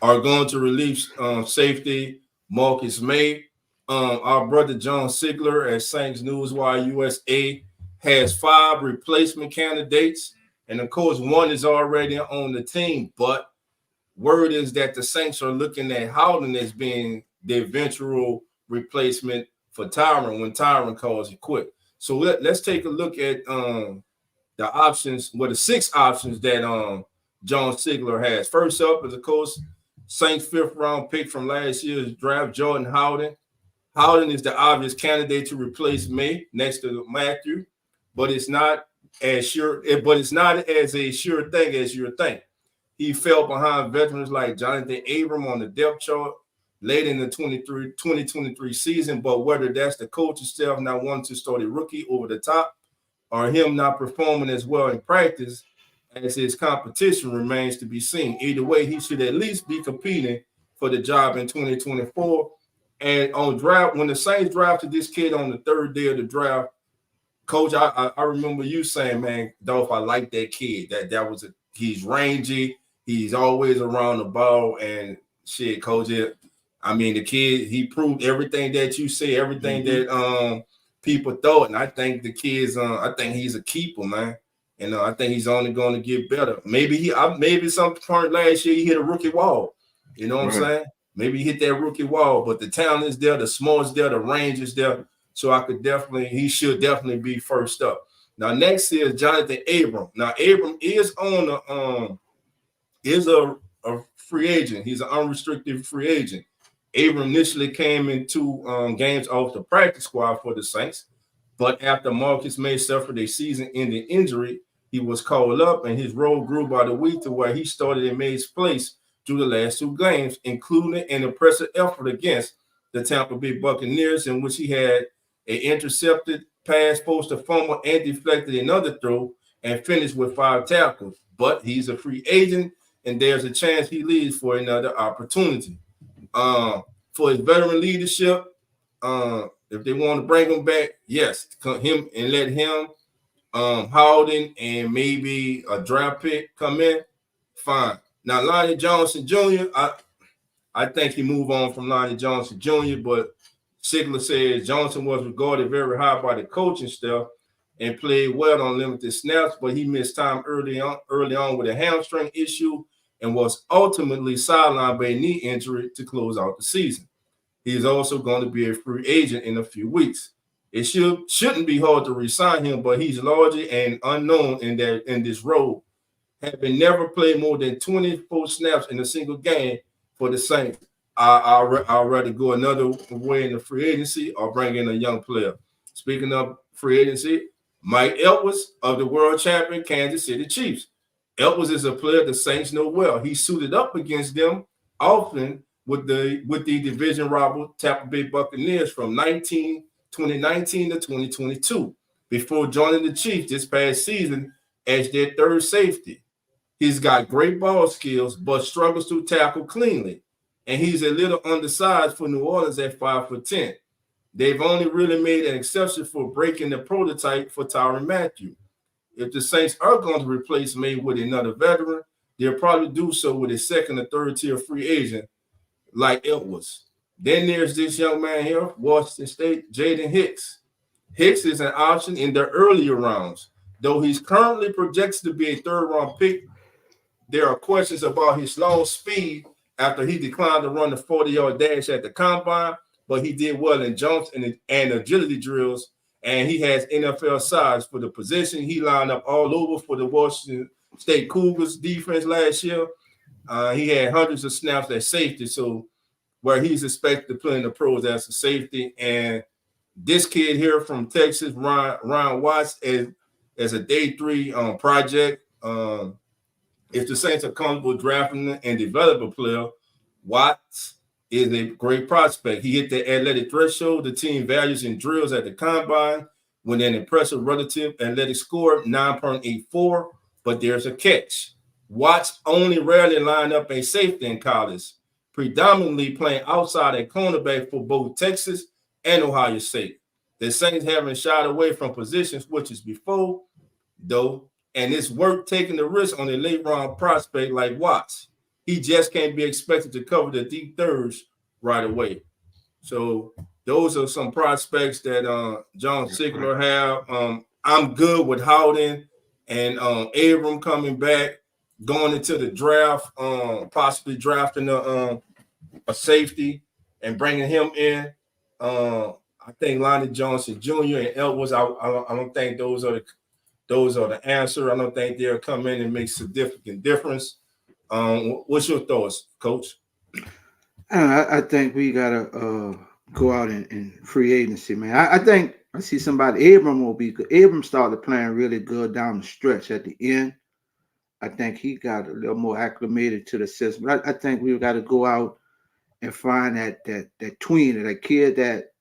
are going to release safety Marcus May. Our brother John Sigler at Saints Newswire USA has 5 replacement candidates, and of course, one is already on the team. But word is that the Saints are looking at Howden as being the eventual replacement for Tyron when Tyron calls it quit. So let's take a look at the options, the 6 options that John Sigler has. First up is, of course, Saints 5th round pick from last year's draft, Jordan Howden. Howden is the obvious candidate to replace May next to Matthew, but it's not as sure. But it's not as a sure thing as you think. He fell behind veterans like Jonathan Abram on the depth chart late in the 2023 season. But whether that's the coach itself not wanting to start a rookie over the top or him not performing as well in practice as his competition remains to be seen. Either way, he should at least be competing for the job in 2024. And on draft, when the Saints drafted this kid on the 3rd day of the draft, Coach, I remember you saying, man, Dolph, I like that kid. He's rangy, he's always around the ball, and shit, Coach. I mean, the kid, he proved everything that you say, everything that people thought, and I think the kid's, I think he's a keeper, man. And I think he's only going to get better. Maybe some point last year he hit a rookie wall. You know what I'm saying? Maybe he hit that rookie wall, but the talent is there, the smart's there, the range is there. So he should definitely be first up. Now, next is Jonathan Abram. Now, Abram is on a free agent. He's an unrestricted free agent. Abram initially came in 2 games off the practice squad for the Saints, but after Marcus May suffered a season-ending injury, he was called up, and his role grew by the week to where he started in May's place through the last 2 games, including an impressive effort against the Tampa Bay Buccaneers, in which he had an intercepted pass, posted a fumble, and deflected another throw, and finished with 5 tackles. But he's a free agent, and there's a chance he leaves for another opportunity. For his veteran leadership, if they want to bring him back, yes, him and let him, Howden, and maybe a draft pick come in, fine. Now, Lonnie Johnson Jr., I think he moved on from Lonnie Johnson Jr., but Sigler says Johnson was regarded very high by the coaching staff and played well on limited snaps, but he missed time early on with a hamstring issue and was ultimately sidelined by a knee injury to close out the season. He is also going to be a free agent in a few weeks. It shouldn't be hard to re-sign him, but he's largely an unknown in this role, having never played more than 24 snaps in a single game for the Saints. I'd rather go another way in the free agency or bring in a young player. Speaking of free agency, Mike Edwards of the world champion Kansas City Chiefs. Edwards is a player the Saints know well. He suited up against them often with the division rival Tampa Bay Buccaneers from 2019 to 2022 before joining the Chiefs this past season as their 3rd safety. He's got great ball skills, but struggles to tackle cleanly. And he's a little undersized for New Orleans at 5'10". They've only really made an exception for breaking the prototype for Tyrann Mathieu. If the Saints are going to replace May with another veteran, they'll probably do so with a 2nd or 3rd tier free agent like Edwards. Then there's this young man here, Washington State, Jaden Hicks. Hicks is an option in the earlier rounds, Though he's currently projected to be a third-round pick, there are questions about his long speed after he declined to run the 40-yard dash at the combine, but he did well in jumps and agility drills, and he has NFL size for the position. He lined up all over for the Washington State Cougars defense last year. He had hundreds of snaps at safety, so where he's expected to play in the pros as a safety. And this kid here from Texas, Ryan Watts, as a day 3 project. If the Saints are comfortable drafting and develop a player, Watts is a great prospect. He hit the athletic threshold the team values in drills at the combine with an impressive relative athletic score, 9.84, but there's a catch. Watts only rarely lined up a safety in college, predominantly playing outside at cornerback for both Texas and Ohio State. The Saints haven't shied away from position switches before, though, and it's worth taking the risk on a late round prospect like Watts. He just can't be expected to cover the deep thirds right away. So those are some prospects that John Sigler have. I'm good with Howden and Abram coming back, going into the draft, possibly drafting a safety and bringing him in. I think Lonnie Johnson Jr. and Edwards. I don't think those are the answer. I don't think they'll come in and make significant difference. What's your thoughts, Coach? I think we gotta go out in free agency, man. I think I see somebody. Abram will be good. Abram started playing really good down the stretch at the end. I think he got a little more acclimated to the system. I think we've got to go out and find that tweener, that kid that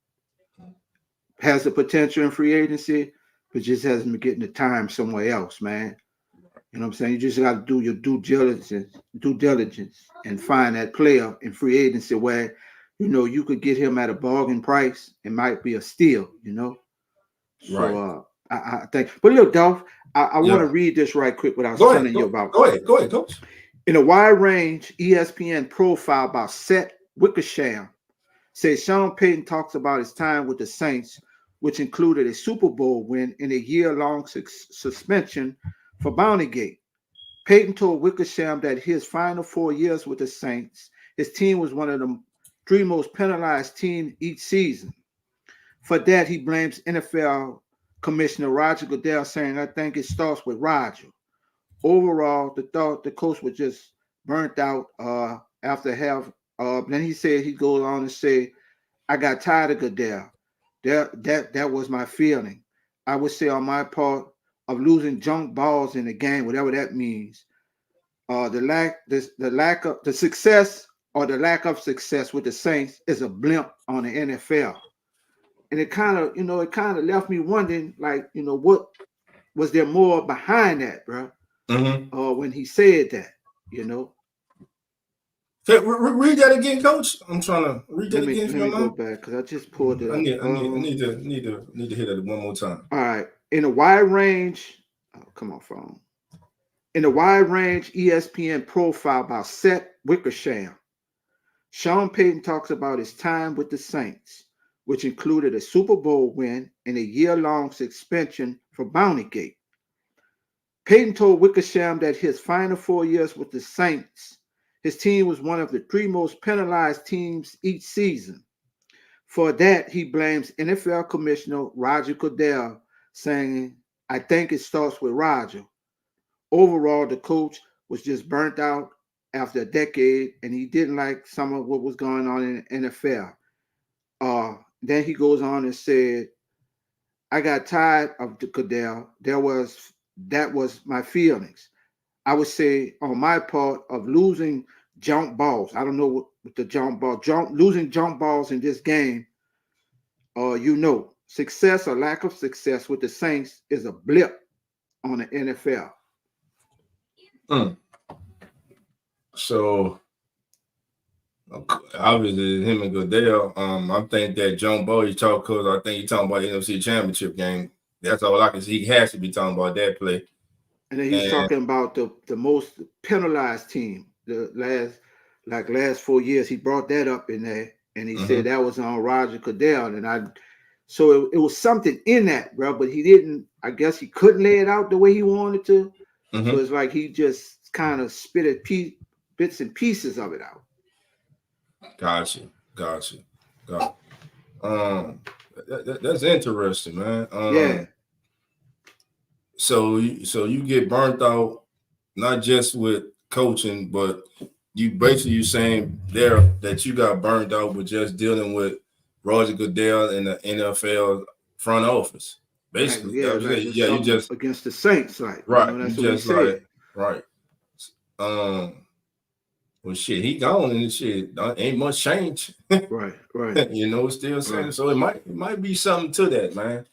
has the potential in free agency, but just hasn't been getting the time somewhere else, man. You know what I'm saying? You just got to do your due diligence, and find that player in free agency where, you could get him at a bargain price. It might be a steal, So I think. But look, Dolph, I want to read this right quick what I was telling you about. Go ahead, Coach. In a wide range ESPN profile about Seth Wickersham, says Sean Payton talks about his time with the Saints, which included a Super Bowl win and a year-long suspension for Bountygate. Payton told Wickersham that his final 4 years with the Saints, his team was one of the 3 most penalized teams each season. For that, he blames NFL Commissioner Roger Goodell, saying, "I think it starts with Roger." Overall, the coach was just burnt out after half. Then he said, he goes on to say, "I got tired of Goodell. That was my feeling. I would say on my part of losing junk balls in the game, whatever that means. The lack of the success or the lack of success with the Saints is a blimp on the NFL." And it kind of left me wondering, what was there more behind that, bro? When he said that, Read that again, Coach. I'm trying to read that again. Let me go back because I just pulled it. I need to hear that one more time. All right. In a wide range, come on, phone. In a wide range ESPN profile about Seth Wickersham, Sean Payton talks about his time with the Saints, which included a Super Bowl win and a year-long suspension for Bountygate. Payton told Wickersham that his final 4 years with the Saints, his team was one of the 3 most penalized teams each season. For that, he blames NFL Commissioner Roger Goodell, saying, "I think it starts with Roger." Overall, the coach was just burnt out after a decade, and he didn't like some of what was going on in the NFL. Then he goes on and said, "I got tired of Goodell. That was my feelings. I would say on my part of losing jump balls. I don't know what the losing jump balls in this game. Success or lack of success with the Saints is a blip on the NFL." So obviously him and Goodell. I think that John Boy he's talking because I think he's talking about the NFC Championship game. That's all I can see. He has to be talking about that play. And then he's talking about the most penalized team, the last 4 years. He brought that up in there, and he said that was on Roger Goodell. And so it was something in that, bro. But he didn't I guess he couldn't lay it out the way he wanted to. Mm-hmm. So it's like he just kind of spit bits and pieces of it out. Gotcha. Got that's interesting, man. Yeah. So you get burnt out not just with coaching, but you saying there that you got burned out with just dealing with Roger Goodell and the NFL front office. Like, Basically, yeah, like it's yeah, you something just against the Saints, like, right. You that's what he just said. like right. Um, well, shit, he gone and shit. Ain't much change. Right. Still saying Right. so. It might be something to that, man.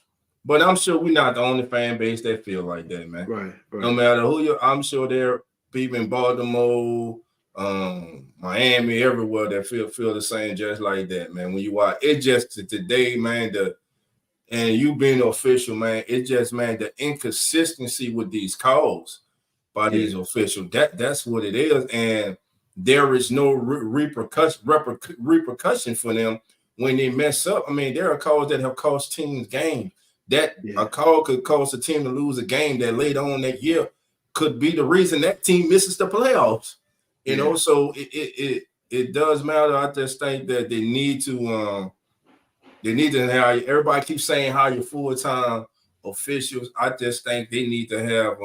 But I'm sure we're not the only fan base that feel like that, man. Right. No matter who you, I'm sure there are people in Baltimore, Miami, everywhere that feel the same, just like that, man. When you watch it, just today, man. And you being official, man, it just, man, the inconsistency with these calls by these officials. That's what it is, and there is no repercussion for them when they mess up. I mean, there are calls that have cost teams games. That a call could cause a team to lose a game that later on that year could be the reason that team misses the playoffs. So it does matter. I just think that they need to hire. Everybody keeps saying hire full-time officials. I just think they need to have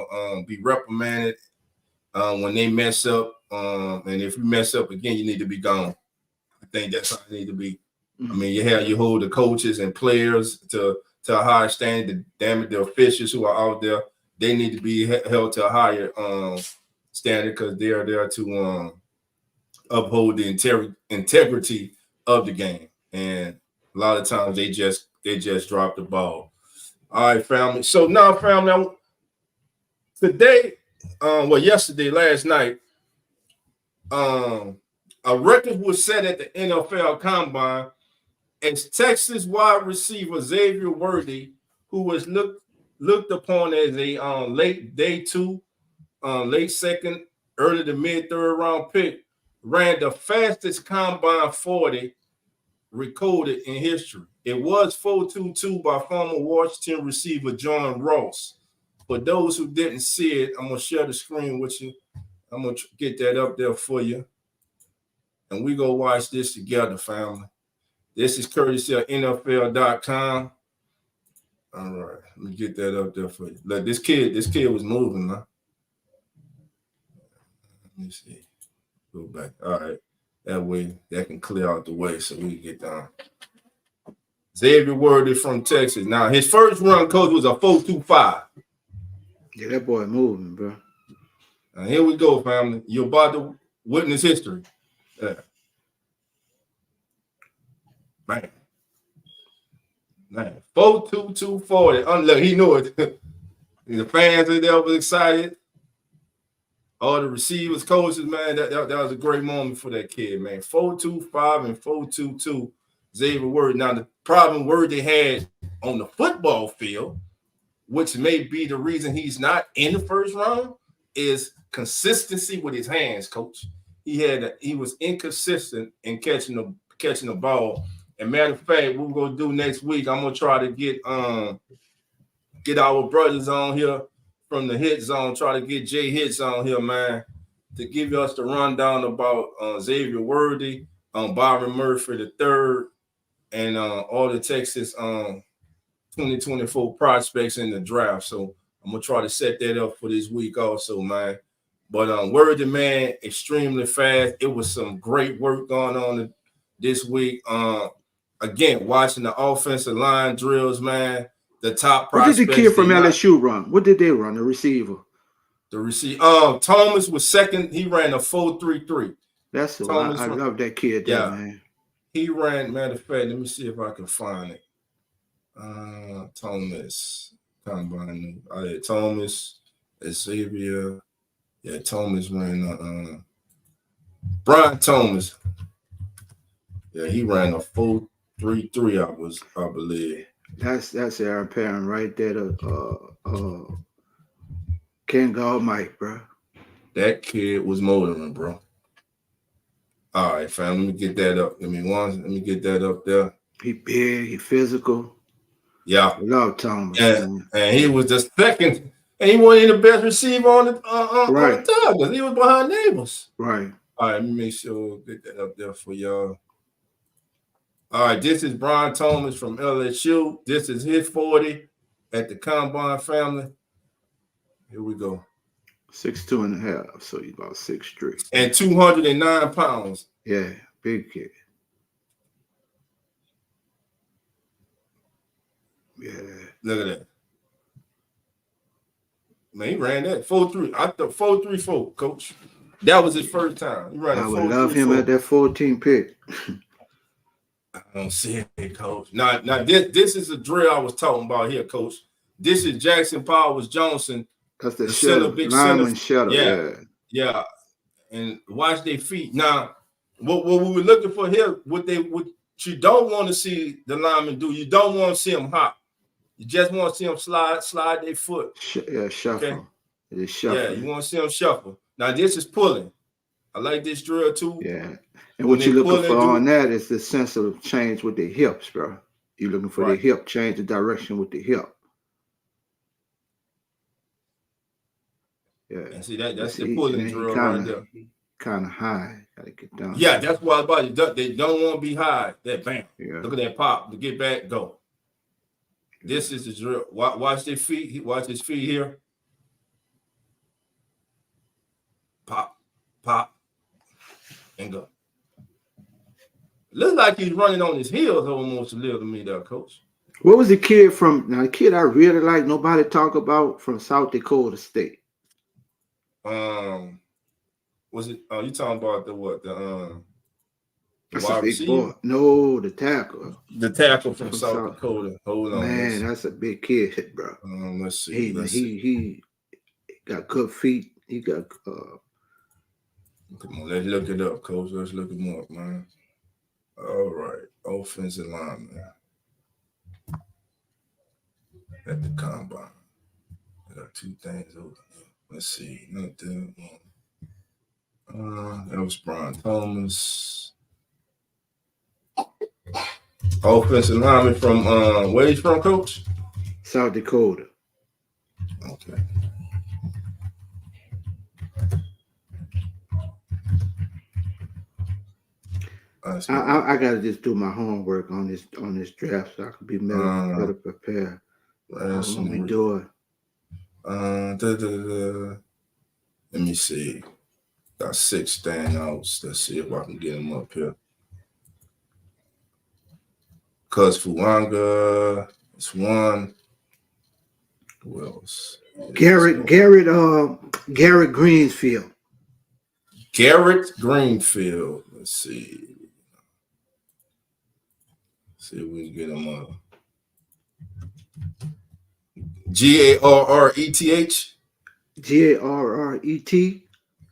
be reprimanded when they mess up. And if you mess up again, you need to be gone. I think that's how it need to be. I mean, you hold the coaches and players to a higher standard. Damn it, the officials who are out there, they need to be held to a higher standard because they are there to uphold the integrity of the game. And a lot of times they just drop the ball. All right, family. So now, family, today, yesterday, last night, a record was set at the NFL Combine as Texas wide receiver Xavier Worthy, who was looked upon as a late day 2, late second, early to mid third round pick, ran the fastest Combine 40 recorded in history. It was 4.22 by former Washington receiver John Ross. For those who didn't see it, I'm going to share the screen with you. I'm going to get that up there for you. And we go watch this together, family. This is courtesy of NFL.com. All right, let me get that up there for you. Look, this kid was moving, man. Let me see. Go back. All right. That way, that can clear out the way so we can get down. Xavier Worthy from Texas. Now, his first run, coach, was a 4.25. Yeah, that boy moving, bro. Now, here we go, family. You're about to witness history. Man. 4.2240. Unlock. He knew it. The fans in there was excited. All the receivers, coaches, man, that was a great moment for that kid, man. 4.25 and 4.22. Xavier Worthy. Now, the problem Worthy had on the football field, which may be the reason he's not in the first round, is consistency with his hands, coach. He was inconsistent in catching the ball. And matter of fact, what we're gonna do next week, I'm gonna try to get our brothers on here from the Hit Zone, try to get Jay Hits on here, man, to give us the rundown about Xavier Worthy, Byron Murphy III, and all the Texas 2024 prospects in the draft. So I'm gonna try to set that up for this week also, man. But Worthy, man, extremely fast. It was some great work going on this week. Again, watching the offensive line drills, man. The top prospects. What did the kid from LSU run? What did they run? The receiver. The receiver. Thomas was second. He ran a 4.33. That's the one. I love that kid there, man. He ran, matter of fact, let me see if I can find it. Thomas. Combine. Thomas, Xavier. Yeah, Thomas ran Brian Thomas. Yeah, he ran a 4.33, I believe. That's Aaron Parent right there. King God Mike, bro. That kid was motoring, bro. All right, fam. Let me get that up. Let me get that up there. He big, he physical. Yeah. Love Thomas, And man. he was the second, and he wasn't the best receiver on the Right. Tigers. He was behind Neighbors. Right. All right, let me make sure we'll get that up there for y'all. All right, this is Brian Thomas from LSU. This is his 40 at the Combine family. Here we go. 6'2.5", so he's about 6'3". And 209 pounds. Yeah, big kid. Yeah. Look at that. Man, he ran that 4.3. I thought 4.34, coach. That was his first time. He ran a 4.34. I would love him at that 14 pick. I don't see it, coach. Now this is a drill I was talking about here, coach. This is Jackson Powers Johnson. That's the center, big lineman center. Yeah. And watch their feet. Now, what we were looking for here, what you don't want to see the lineman do, you don't want to see them hop. You just want to see them slide their foot. Shuffle. Okay? It's shuffle. Yeah, you want to see them shuffle. Now, this is pulling. I like this drill too. Yeah. And what you're looking for on that is the sense of change with the hips, bro. You're looking for the hip, change the direction with the hip. Yeah. And see, that's the pulling drill right there. Kind of high. Got to get down. Yeah, that's why about it. They don't want to be high. That bam. Yeah. Look at that pop. To get back, go. This is the drill. Watch their feet. Watch his feet here. Pop, pop, and go. Looks like he's running on his heels almost a little to me, there, coach. What was the kid from? Now, the kid I really like, nobody talk about, from South Dakota State. Was it? You talking about the what? The that's wide a big receiver? boy. No, the tackle. The tackle from South Dakota. Hold on, man, that's a big kid, bro. Let's see. He got good feet. He got. Come on, let's look it up, coach. Let's look him up, man. All right, offensive lineman at the combine. I got two things over here. Let's see. Nothing. That was Brian Thomas. Offensive lineman from where he's from, coach? South Dakota. Okay. I gotta just do my homework on this draft so I can be better prepared. Let me do it. Let me see. Got 6 standouts. Let's see if I can get them up here. Cuz Fuanga, it's one. Who else? Garrett Greensfield. Garrett Greenfield. Let's see. See if we can get him up. Garreth. Garret.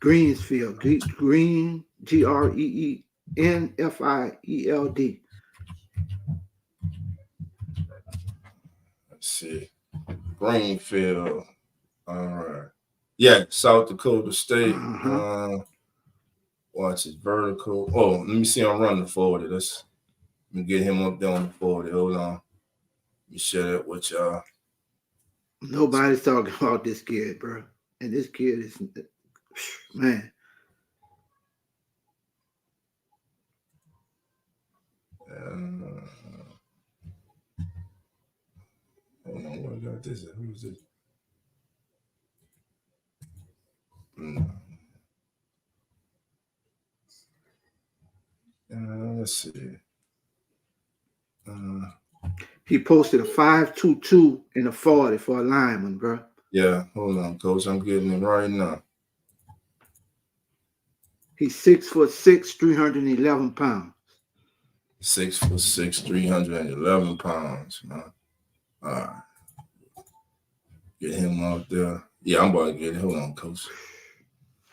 Greensfield. Green. Greenfield. Let's see. Greenfield. All right. Yeah, South Dakota State. Watch his vertical. Oh, let me see. I'm running forward. Let me get him up there on the forward. Hold on. Let me share that with y'all. Nobody's talking about this kid, bro. And this kid is, man. Hold on, what I got this? Who's this? Let's see. He posted a 5.22 and a 40 for a lineman, bro. Yeah, hold on, coach. I'm getting it right now. He's 6'6", 311 pounds. 6'6", 311 pounds, man. All right. Get him out there. Yeah, I'm about to get it. Hold on, coach.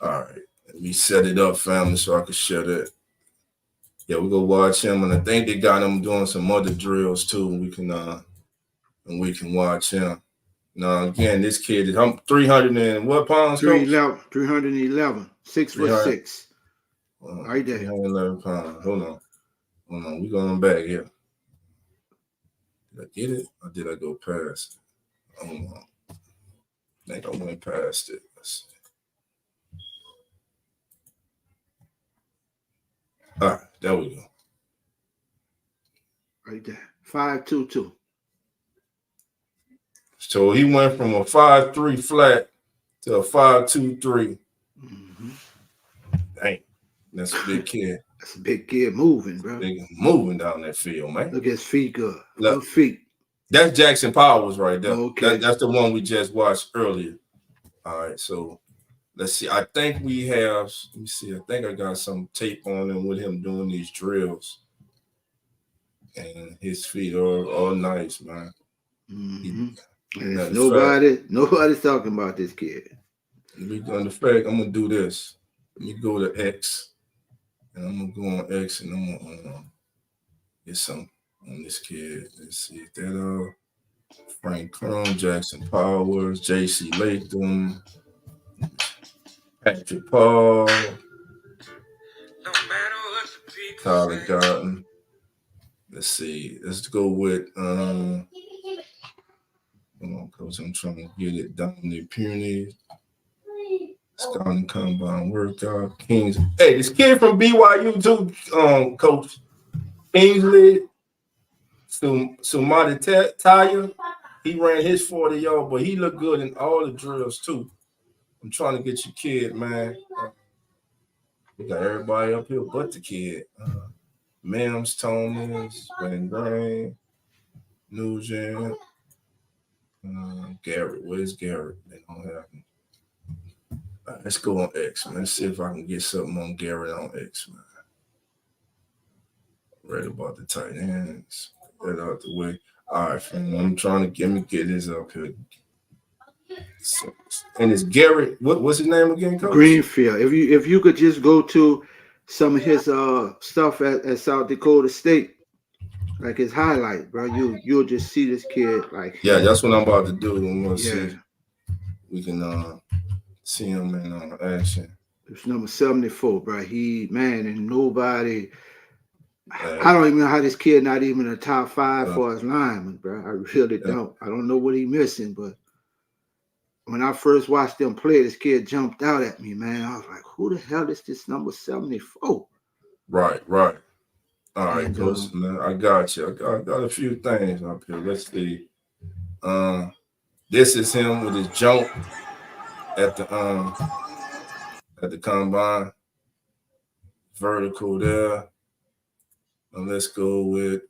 All right. Let me set it up, family, so I can share that. Yeah, we'll go watch him. And I think they got him doing some other drills too. We can watch him. Now, again, this kid is 300 and what pounds, coach? 311. 6'6". Right there. 311 pounds. Hold on. We're going back here. Did I get it? Or did I go past it? I think I went past it. Let's see. All right, there we go. Right there. 5-2-2. So he went from a 5-3 flat to a 5-2-3. Mm-hmm. Dang, that's a big kid. That's a big kid moving, bro. Big moving down that field, man. Look at his feet good. Look, good feet. That's Jackson Powers right there. Okay. That's the one we just watched earlier. All right, so let's see. I think we have, let me see. I think I got some tape on him with him doing these drills. And his feet are all nice, man. Mm-hmm. And nobody's talking about this kid. In fact, I'm gonna do this. Let me go to X, and I'm gonna go on X, and I'm gonna get some on this kid. Let's see if that Frank Crum, Jackson Powers, J.C. Latham, Patrick Paul, Tyler Garton. Let's see. Let's go with come on, coach. I'm trying to get it down the puny. Scouting combine workout. Kings. Hey, this kid from BYU too, coach. Kingsley Sumati Taya. He ran his 40 yard, but he looked good in all the drills too. I'm trying to get your kid, man. We got everybody up here but the kid. Mims, Thomas, Van Grain, Nugent, Garrett. Where's Garrett? They don't have him. Let's go on X, man. Let's see if I can get something on Garrett on X, man. Right about the tight ends. Get out the way. All right, fam. I'm trying to get this up here. So, and it's Garrett. What's his name again, coach? Greenfield. If you could just go to some of his stuff at South Dakota State, like his highlight, bro, you'll just see this kid like. Yeah, that's what I'm about to do. I'm gonna see if we can see him in action. It's number 74, bro. And nobody. I don't even know how this kid not even in the top 5 for his lineman, bro. I really don't. I don't know what he missing, but when I first watched them play, this kid jumped out at me, man. I was like, who the hell is this number 74? Right. All right, coach, man. I got you. I got a few things up here. Let's see. This is him with his jump at the combine. Vertical there. Let's go with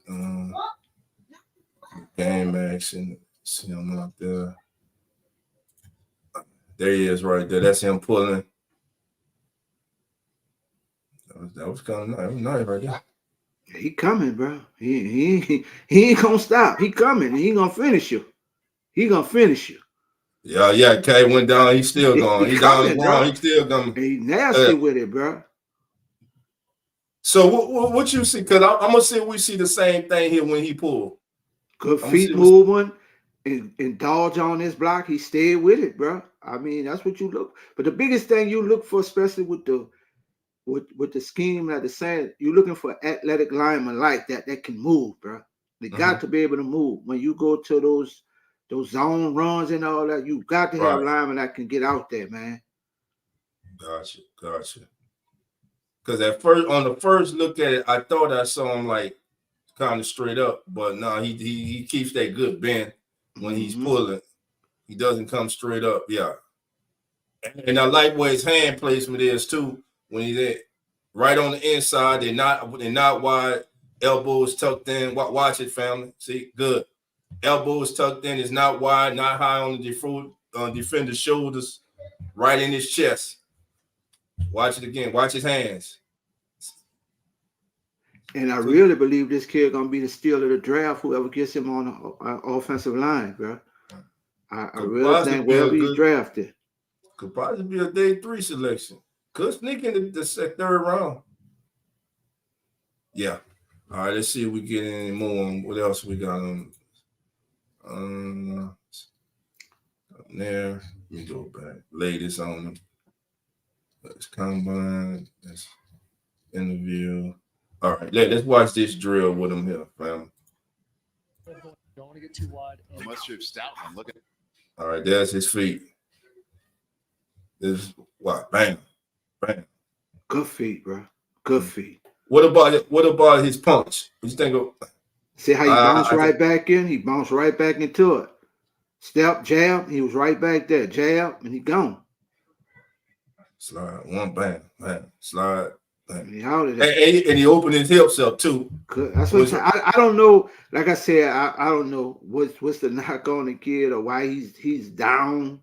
game action. See him out there. There he is right there. That's him pulling. That was kind of nice. That was nice right there. He coming, bro. He ain't gonna stop. He coming. He gonna finish you. Yeah. K went down. He's still going. He's down the ground. He's still coming. He nasty with it, bro. So what you see? Because I'm gonna see we see the same thing here when he pulled. Good feet moving and dodge on this block. He stayed with it, bro. I mean, that's what you look. But the biggest thing you look for, especially with the scheme that the saying, you're looking for athletic linemen like that can move, bro. They got to be able to move. When you go to those zone runs and all that, you got to have linemen that can get out there, man. Gotcha. Because on the first look at it, I thought I saw him like kind of straight up, but no, he keeps that good bend when he's pulling. He doesn't come straight up, yeah. And I like where his hand placement is too. When he's at right on the inside, they're not wide, elbows tucked in. Watch it, family. See, good. Elbows tucked in, is not wide, not high on the defender's shoulders, right in his chest. Watch it again. Watch his hands. And I really believe this kid gonna be the steal of the draft. Whoever gets him on the offensive line, bro. I really think wherever he's drafted could probably be a day 3 selection. Could sneak in the 3rd round. Yeah. All right. Let's see if we get any more. What else we got on? There. Let me go back. Latest on them. Let's combine. Let's interview. All right, let's watch this drill with him here, fam. Don't want to get too wide. Mustard stout one. Look at. All right, there's his feet. This is what? Bam, bam. Good feet, bro. Good feet. What about his punch? What you think of? See how he bounced right back in? He bounced right back into it. Step, jab, he was right back there. Jab, and he gone. Slide, one, bam, bam, slide. And he opened his hips up too. That's what I don't know. Like I said, I don't know what's the knock on the kid or why he's down.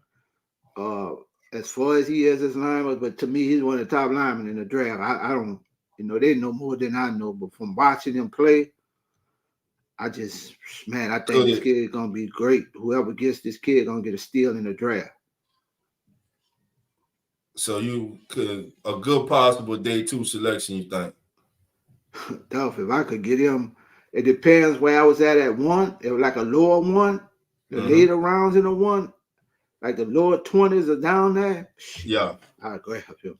As far as he is as lineman, but to me, he's one of the top linemen in the draft. I don't, they know more than I know. But from watching him play, I think this kid is gonna be great. Whoever gets this kid gonna get a steal in the draft. So you could a good possible day 2 selection, you think? Tough. If I could get him, it depends where I was at 1. It was like a lower 1, the later rounds in the 1, like the lower 20s are down there. Yeah, I'd grab him.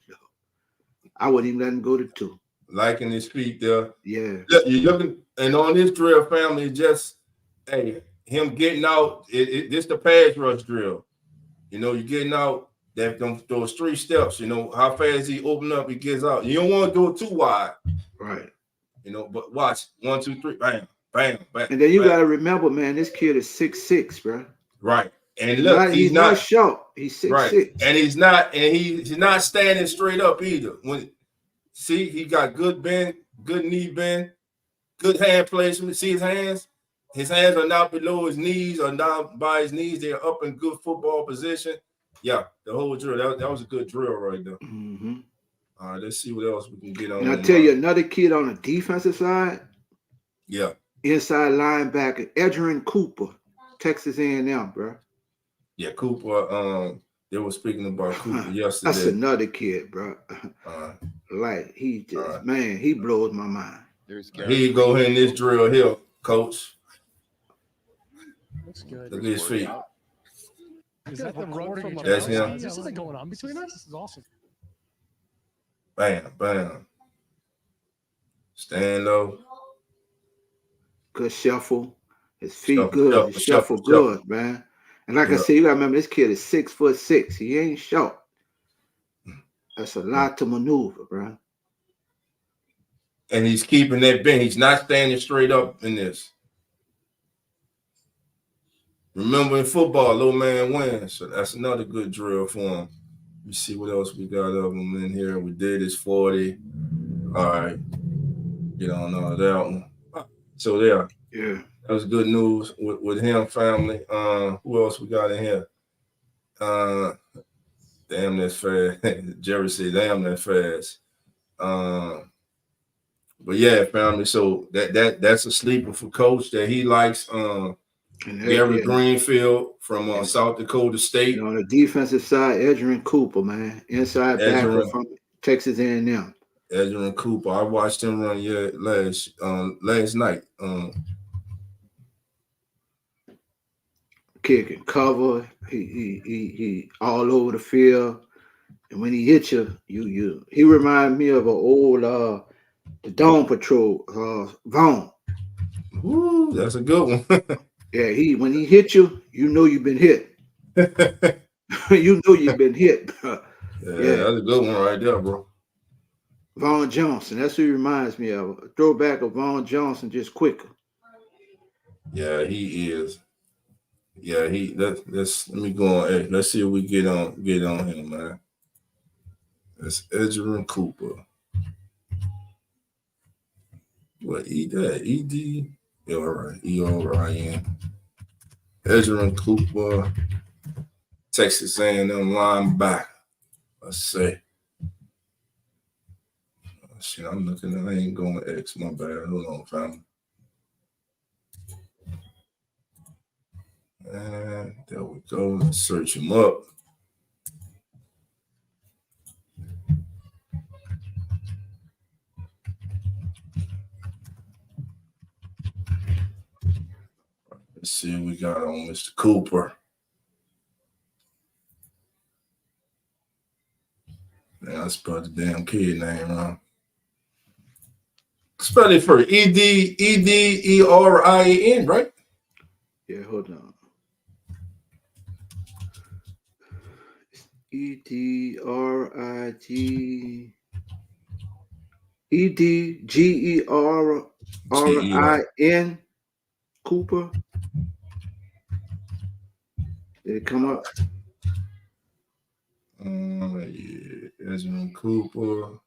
I wouldn't even let him go to 2. Liking his feet there. Yeah. You're looking, and on this drill, family, just him getting out. This the pass rush drill. You're getting out. Those 3 steps, how fast he open up, he gets out. You don't want to go too wide. Right. But watch. 1, 2, 3, bam, bam, bam. And then you got to remember, man, this kid is 6'6", bro. Right. And look, he's not short. He's 6'6". Right. And he's not standing straight up either. See, he got good bend, good knee bend, good hand placement. See his hands? His hands are not below his knees or not by his knees. They're up in good football position. Yeah, the whole drill. That was a good drill right there. Mm-hmm. All right, let's see what else we can get on. And I tell you, another kid on the defensive side. Yeah. Inside linebacker, Edgerrin Cooper, Texas A&M, bro. Yeah, Cooper. They were speaking about Cooper yesterday. That's another kid, bro. He just man, he blows my mind. Here you go in this drill here, coach. Looks good. Look at his feet. Is that the run from That's him. This isn't going on between us. This is awesome. Bam, bam. Stand low. Good shuffle. His feet good. His shuffle good, man. And like I said, you gotta remember this kid is 6'6". He ain't short. That's a lot to maneuver, bro. And he's keeping that bend. He's not standing straight up in this. Remember in football, low man wins. So that's another good drill for him. Let me see what else we got of him in here. We did his 40. All right. Get on that one. So there. Yeah. That was good news with him, family. Who else we got in here? Damn, that's fast. Jerry said, damn, that's fast. But yeah, family. So that's a sleeper for coach that he likes. Gary Greenfield from South Dakota State. On the defensive side, Edgerrin Cooper, man. Inside backer from Texas A&M. Edgerrin Cooper. I watched him run last night. Kick and cover. He all over the field. And when he hits you, he reminds me of an old the Dawn Patrol, Vaughn. Ooh, that's a good one. Yeah, when he hit you, you know you've been hit. You know you've been hit. Yeah, that's a good one right there, bro. Vaughn Johnson, that's who he reminds me of. A throwback of Vaughn Johnson, just quicker. Yeah, he is. Yeah, let me go on. Hey, let's see if we get on him, man. That's Edgerrin Cooper. What ED? Yeah, all right. EORIN. Edgerrin Cooper, Texas A&M linebacker. Let's see. Oh, shit, I'm looking. I ain't going X. My bad. Hold on, family. And there we go. Let's search him up. Let's see what we got on Mr. Cooper. Man, I spelled the damn kid name wrong. Spell it for EDERIN, right? Yeah, hold on. EDRIG EDGERRIN Cooper. Did it come up? Yeah, Ezra Cooper.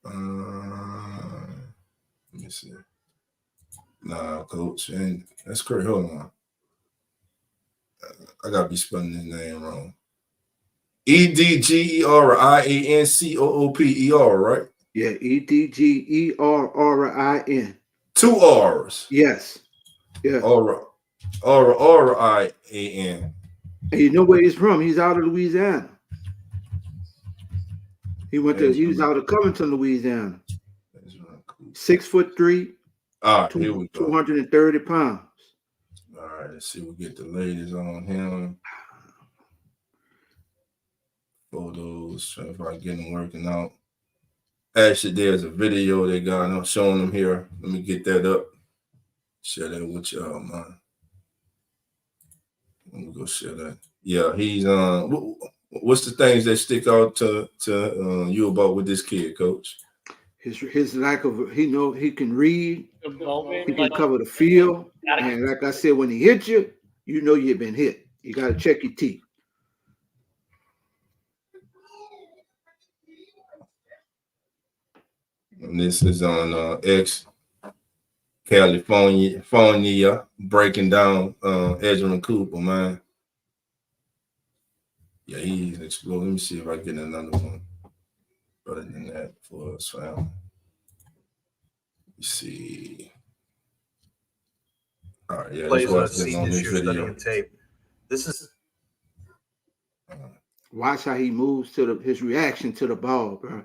Let me see. Nah, coach, and that's correct. Hold on. I gotta be spelling his name wrong. EDGERIANCOOPER, right? Yeah, EDGERRIN. 2 R's. Yes. Yeah. RIAN. And you know where he's from? He's out of Louisiana. He was out of Covington, Louisiana. 6'3". All right, here we go. 230 pounds. All right, let's see. We'll get the latest on him. Photos, try if I get them working out. Actually, there's a video they got. I'm showing them here. Let me get that up. Share that with y'all, man. Let me go share that. Yeah, he's what's the things that stick out to you about with this kid, coach? His lack of he can read, he can cover the field, and like I said, when he hits you, you know you've been hit. You got to check your teeth. And this is on X California, breaking down Ezra Cooper, man. Yeah, he's exploding. Let me see if I get another one better than that for us, fam. Let's see. All right, yeah, let's watch this on this video. Tape. This is Watch how he moves to his reaction to the ball, bro.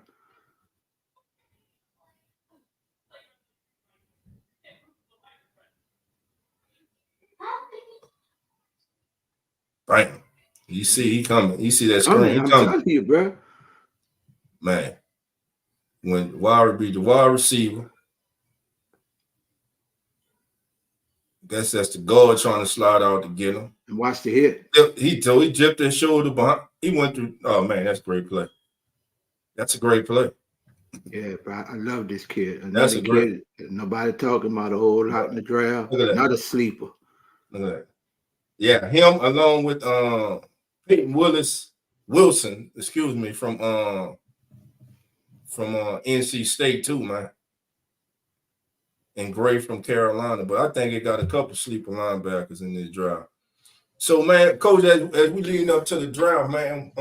Right. You see he coming. You see that screen I'm coming. telling you, bro. Man, when Wire be the wide receiver, guess that's the guard trying to slide out to get him. And watch the hit. He jipped his shoulder behind. He went through. Oh man, that's a great play. That's a great play. Yeah, bro. I love this kid. That's a great kid. Nobody talking about a whole lot in the draft. Not a sleeper. Look at that. Yeah, him along with Peyton Wilson, excuse me, from NC State too, man. And Gray from Carolina, but I think it got a couple sleeper linebackers in this draft. So, man, Coach, as we leading up to the draft, man,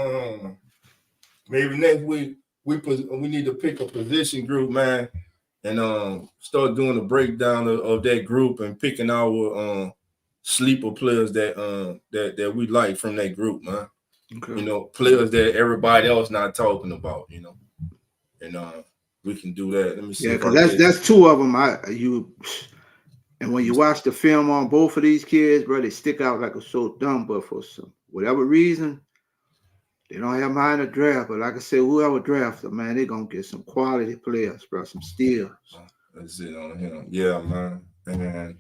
maybe next week we need to pick a position group, man, and start doing a breakdown of that group and picking our sleeper players that we like from that group, man. Okay. You know, players that everybody else not talking about, you know, and we can do that. Let me see. Yeah, because that's two of them. And when you watch the film on both of these kids, bro, they stick out like a sore thumb. But for some whatever reason, they don't have mine to draft. But like I said, whoever drafts them, man, they're gonna get some quality players, bro, some steals. That's it on him. Yeah, man. And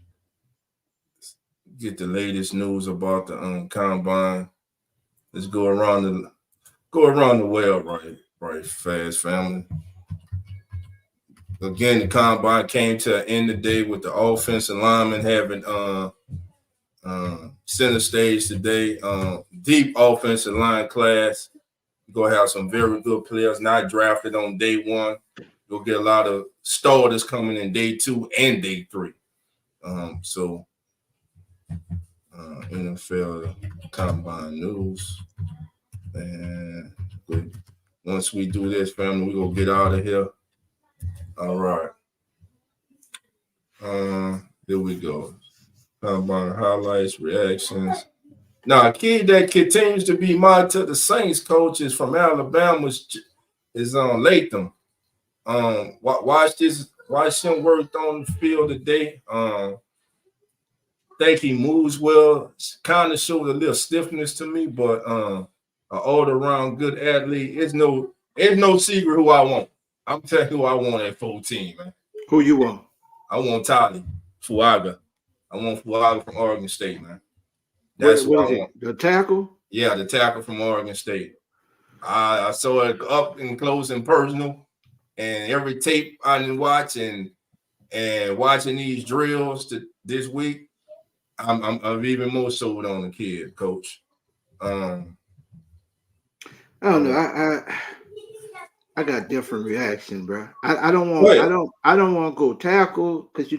get the latest news about the combine. Let's go around the world right fast, family. Again, the combine came to an end today with the offensive linemen having center stage today. Deep offensive line class. You're gonna have some very good players not drafted on day one. You'll get a lot of starters coming in day 2 and day 3. So NFL combine news. And once we do this, family, we're gonna get out of here. All right. Here we go. Combine highlights, reactions. Now, a kid that continues to be modded to the Saints coaches from Alabama is Latham. Watch him worked on the field today. Think he moves well. Kind of showed a little stiffness to me, but an all-around good athlete. It's no secret who I want. I'm telling you who I want at 14, man. Who you want? I want Tali Fuaga I want Fuaga from Oregon State, man. What, That's what what is I it? want. The tackle? Yeah, the tackle from Oregon State. I saw it up and close and personal, and every tape I didn't watch and watching these drills this week, I'm even more sold on the kid, Coach. I don't know. I got different reaction, bro. I don't want to go tackle because you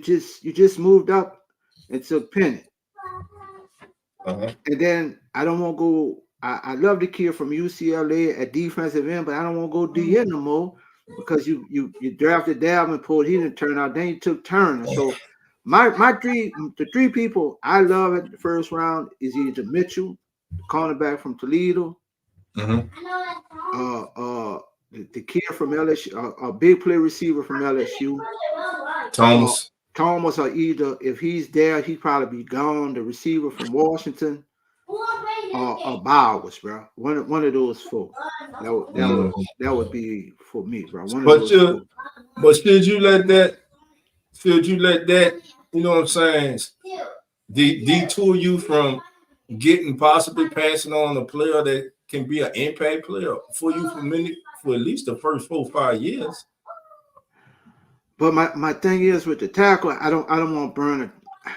just moved up and took Penny. And then I don't want to go. I love the kid from UCLA at defensive end, but I don't want to go DN no more because you drafted Davenport. He didn't turn out. Then you took Turner. So the three people I love at the first round is either Mitchell, the cornerback from Toledo, the kid from LSU, a big play receiver from LSU, Thomas. Thomas, or either if he's there, he'd probably be gone. The receiver from Washington. Bowers, bro. One of those four. That would be for me, bro. One of those four. But should you let that, you know what I'm saying, detour you from getting possibly passing on a player that can be an impact player for you for at least the first 4 or 5 years? But my thing is with the tackle, I don't want Burner.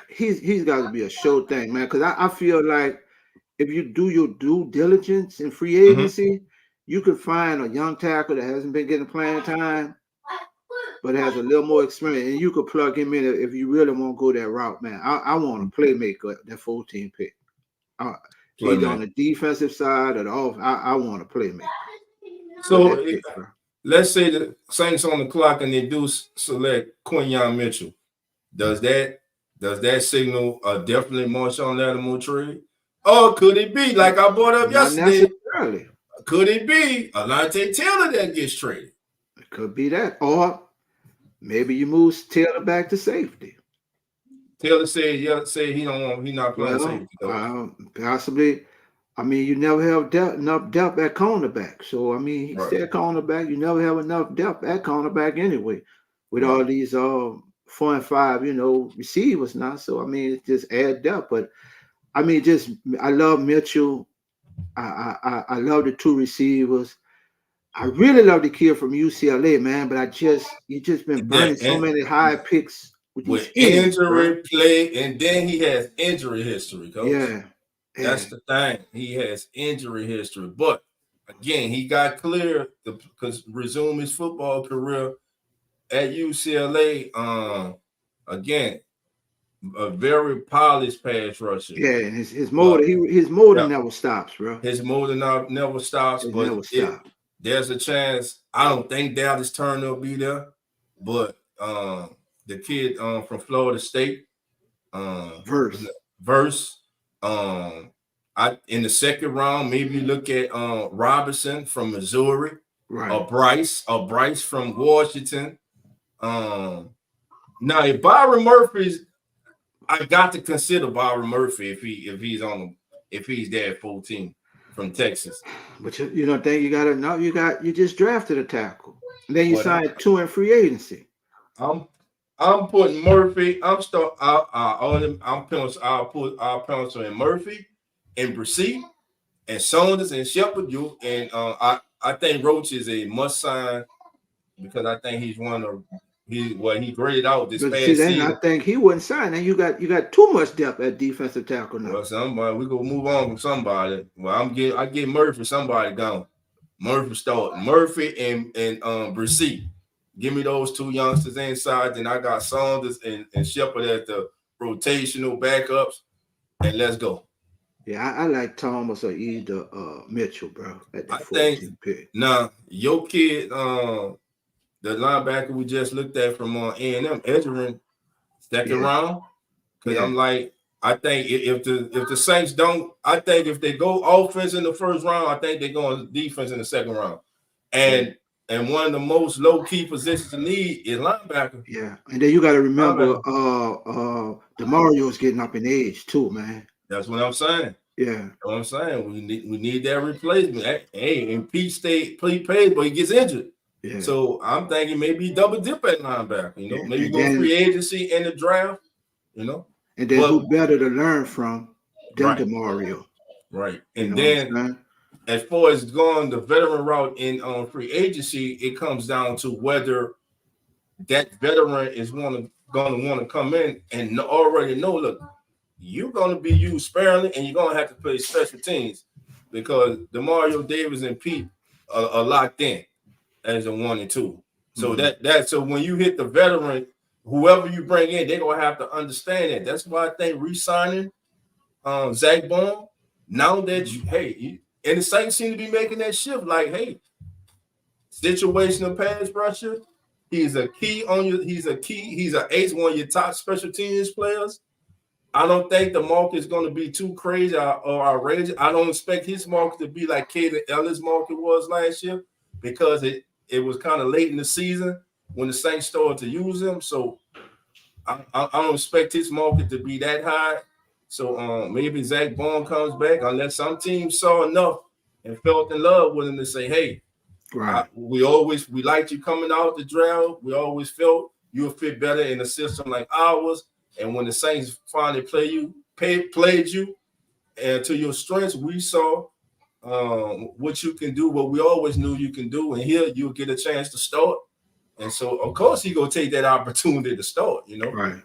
He's got to be a show thing, man. Because I feel like if you do your due diligence in free agency, you could find a young tackle that hasn't been getting playing time, but has a little more experience, and you could plug him in if you really want to go that route, man. I want a playmaker at that 14 pick. Either on the defensive side or the offense. I want a playmaker. So let's say the Saints on the clock and they do select Quinyon Mitchell. Does that signal a definitely Marshawn Lattimore trade? Or could it be, like I brought up yesterday, could it be Alante Taylor that gets traded? It could be that. Or maybe you move Taylor back to safety. Taylor said he not playing safety though. Possibly. I mean, you never have enough depth at cornerback. So I mean, he said cornerback. You never have enough depth at cornerback anyway, with all these 4 and 5, receivers now. So I mean, it just add depth. But I mean, I love Mitchell. I love the two receivers. I really love the kid from UCLA, man. But you just been burning so many high picks with injury play, and then he has injury history, Coach. Yeah. That's the thing. He has injury history. But again, he got clear to resume his football career at UCLA. Again, a very polished pass rusher. Yeah, and his motor never stops, bro. His motor never stops. There's a chance. I don't think Dallas Turner will be there, but the kid from Florida State, Verse. In the second round, maybe you look at Robinson from Missouri, or Bryce from Washington. Now, if Byron Murphy's, I got to consider Byron Murphy if he's there at 14 from Texas. But you don't think you got to know? You just drafted a tackle, and then you signed 2 in free agency. I'm putting Murphy. I'll pencil in Murphy and Brissett and Saunders and Shepard. I think Roach is a must sign because I think he's he graded out this past season. I think he wouldn't sign. And you got too much depth at defensive tackle now. Well, somebody we gonna move on from somebody. Well, I get Murphy. Somebody gone. Murphy start. Murphy and Brissett. Give me those two youngsters inside. Then I got Saunders and Shepard at the rotational backups, and let's go. Yeah, I like Thomas or either Mitchell, bro, at the 14th pick. Now, your kid, the linebacker we just looked at from A&M, Edgerrin, second round. Because I'm like, I think if the Saints don't, I think if they go offense in the first round, I think they're going defense in the second round. And one of the most low-key positions to need is linebacker. Yeah, and then you got to remember DeMario's getting up in age too, man. That's what I'm saying. Yeah. That's what I'm saying. We need that replacement. Hey, and Pete paid, but he gets injured. Yeah. So I'm thinking maybe double dip at linebacker, maybe go free agency in the draft, And then who better to learn from than DeMario? Right. And then as far as going the veteran route in free agency, it comes down to whether that veteran is going to want to come in and already know, look, you're going to be used sparingly and you're going to have to play special teams because DeMario Davis and Pete are locked in as a 1 and 2. So so when you hit the veteran, whoever you bring in, they're going to have to understand that. That's why I think re-signing Zach Bond, now that and the Saints seem to be making that shift. Like, hey, situational pass rusher. He's an ace, one of your top special teams players. I don't think the market is going to be too crazy or outrageous. I don't expect his market to be like Caden Ellis' market was last year because it was kind of late in the season when the Saints started to use him. So I don't expect his market to be that high. So maybe Zach Bond comes back unless some team saw enough and felt in love with him to say, hey, we liked you coming out the draft. We always felt you'll fit better in a system like ours. And when the Saints finally played you and to your strengths, we saw what you can do, what we always knew you can do. And here you'll get a chance to start. And so, of course, he's going to take that opportunity to start, Right.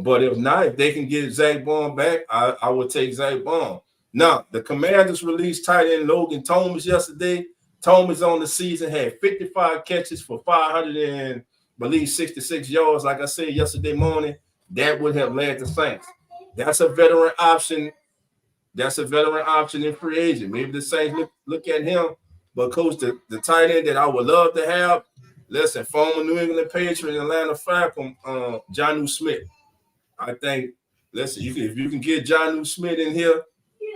But if not, if they can get Zach Bond back, I would take Zach Bond. Now, the Commanders released tight end Logan Thomas yesterday. Thomas on the season had 55 catches for 566 yards. Like I said yesterday morning, that would have led the Saints. That's a veteran option. That's a veteran option in free agent. Maybe the Saints look at him. But, Coach, the tight end that I would love to have, listen, former New England Patriot and Atlanta Falcon, Jonnu Smith. I think, listen, if you can get Jonnu Smith in here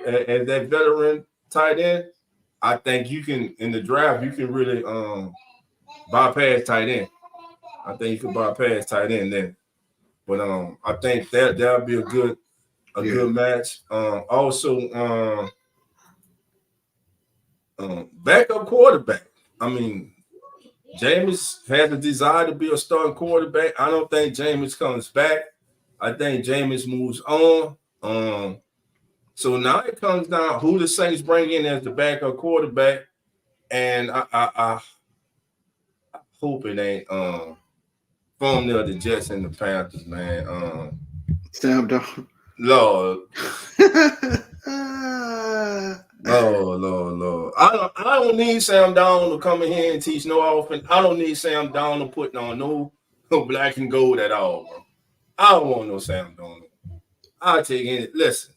as that veteran tight end, I think you can, in the draft, you can really bypass tight end. I think you can bypass tight end then. But I think that'll be a good match. Also, backup quarterback. I mean, Jameis has a desire to be a starting quarterback. I don't think Jameis comes back. I think Jameis moves on. So now it comes down who the Saints bring in as the backup quarterback, and I hope it ain't from the Jets and the Panthers, man. Sam Darnold. Lord. Lord. I don't need Sam Darnold to come in here and teach no offense. I don't need Sam Darnold putting on no black and gold at all, bro. I don't want no Sam Darnold. I'll take it. Listen,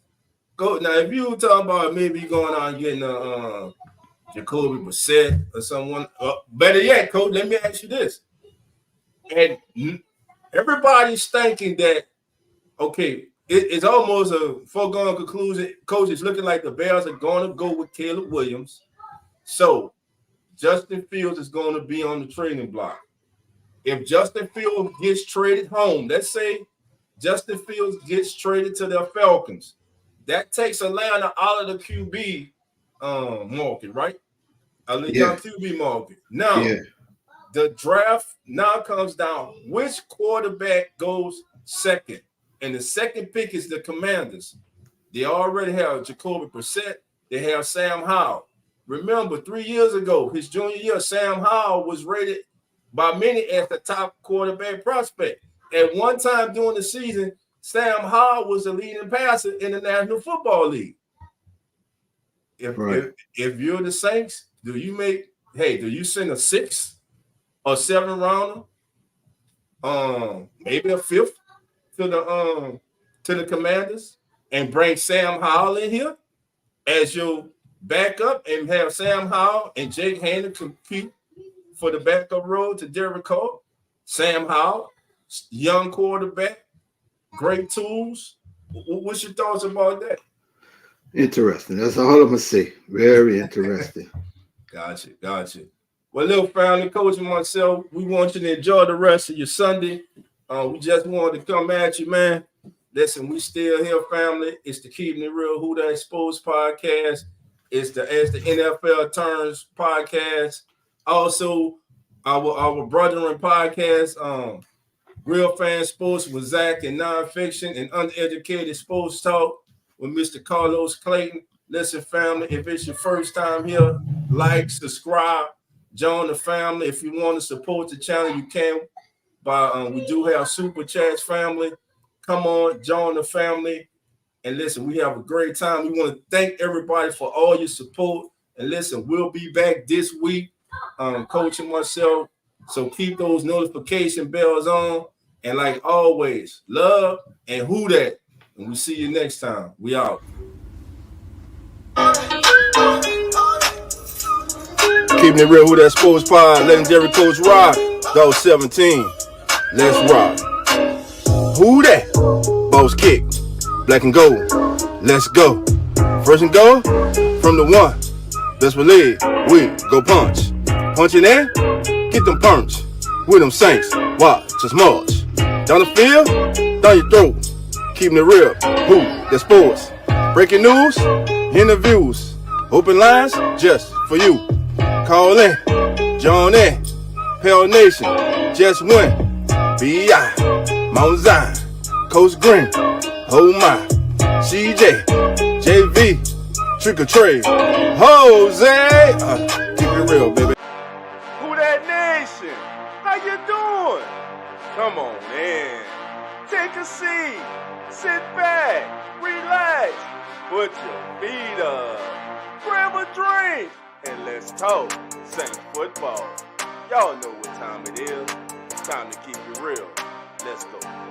go now. If you talking about maybe going out and getting a Jacoby Brissett or someone, better yet, Coach, let me ask you this. And everybody's thinking that, okay, it's almost a foregone conclusion. Coach, it's looking like the Bears are going to go with Caleb Williams. So Justin Fields is going to be on the trading block. If Justin Fields gets traded home, let's say Justin Fields gets traded to the Falcons, that takes Atlanta out of the QB market, right? Young QB market. Now, the draft now comes down which quarterback goes second. And the second pick is the Commanders. They already have Jacoby Brissett. They have Sam Howell. Remember, 3 years ago, his junior year, Sam Howell was rated by many as the top quarterback prospect. At one time during the season, Sam Howell was the leading passer in the National Football League. If you're the Saints, do you send a 6 or 7 rounder? Maybe a 5th to the Commanders and bring Sam Howell in here as your backup and have Sam Howell and Jake Haney compete for the backup role to Derek Carr. Sam Howell, young quarterback, great tools. What's your thoughts about that? Interesting. That's all I'm gonna say. Very interesting. Gotcha. Well, little family, Coach and myself, we want you to enjoy the rest of your Sunday. We just wanted to come at you, man. Listen, we still here, family. It's the Keeping It Real Who That Exposed podcast. It's the As the NFL Turns podcast. Also, our brethren podcast, Real Fan Sports with Zach and Nonfiction and Uneducated Sports Talk with Mr. Carlos Clayton. Listen, family, if it's your first time here, like, subscribe, join the family. If you want to support the channel, you can. But we do have super chats, family. Come on, join the family. And listen, we have a great time. We want to thank everybody for all your support. And listen, we'll be back this week, coaching myself. So keep those notification bells on. And like always, love and who that. And we'll see you next time. We out. Keeping it real, who that sports pod, legendary coach Rod, those 17. Let's rock. Who that? Boss kick, black and gold. Let's go. First and goal from the one. Best believe we go punch. Punching in, get them punch. With them Saints, watch us march. Down the field, down your throat. Keeping it real, who that sports. Breaking news, interviews, open lines just for you. Call in, join in, Pale Nation, just win. B.I., Mount Zion, Coach Green, oh my, CJ, JV, Trick or Trade, Jose, keep it real, baby. Who that nation? How you doing? Come on in, take a seat, sit back, relax, put your feet up, grab a drink, and let's talk Saints football. Y'all know what time it is. Time to keep it real. Let's go.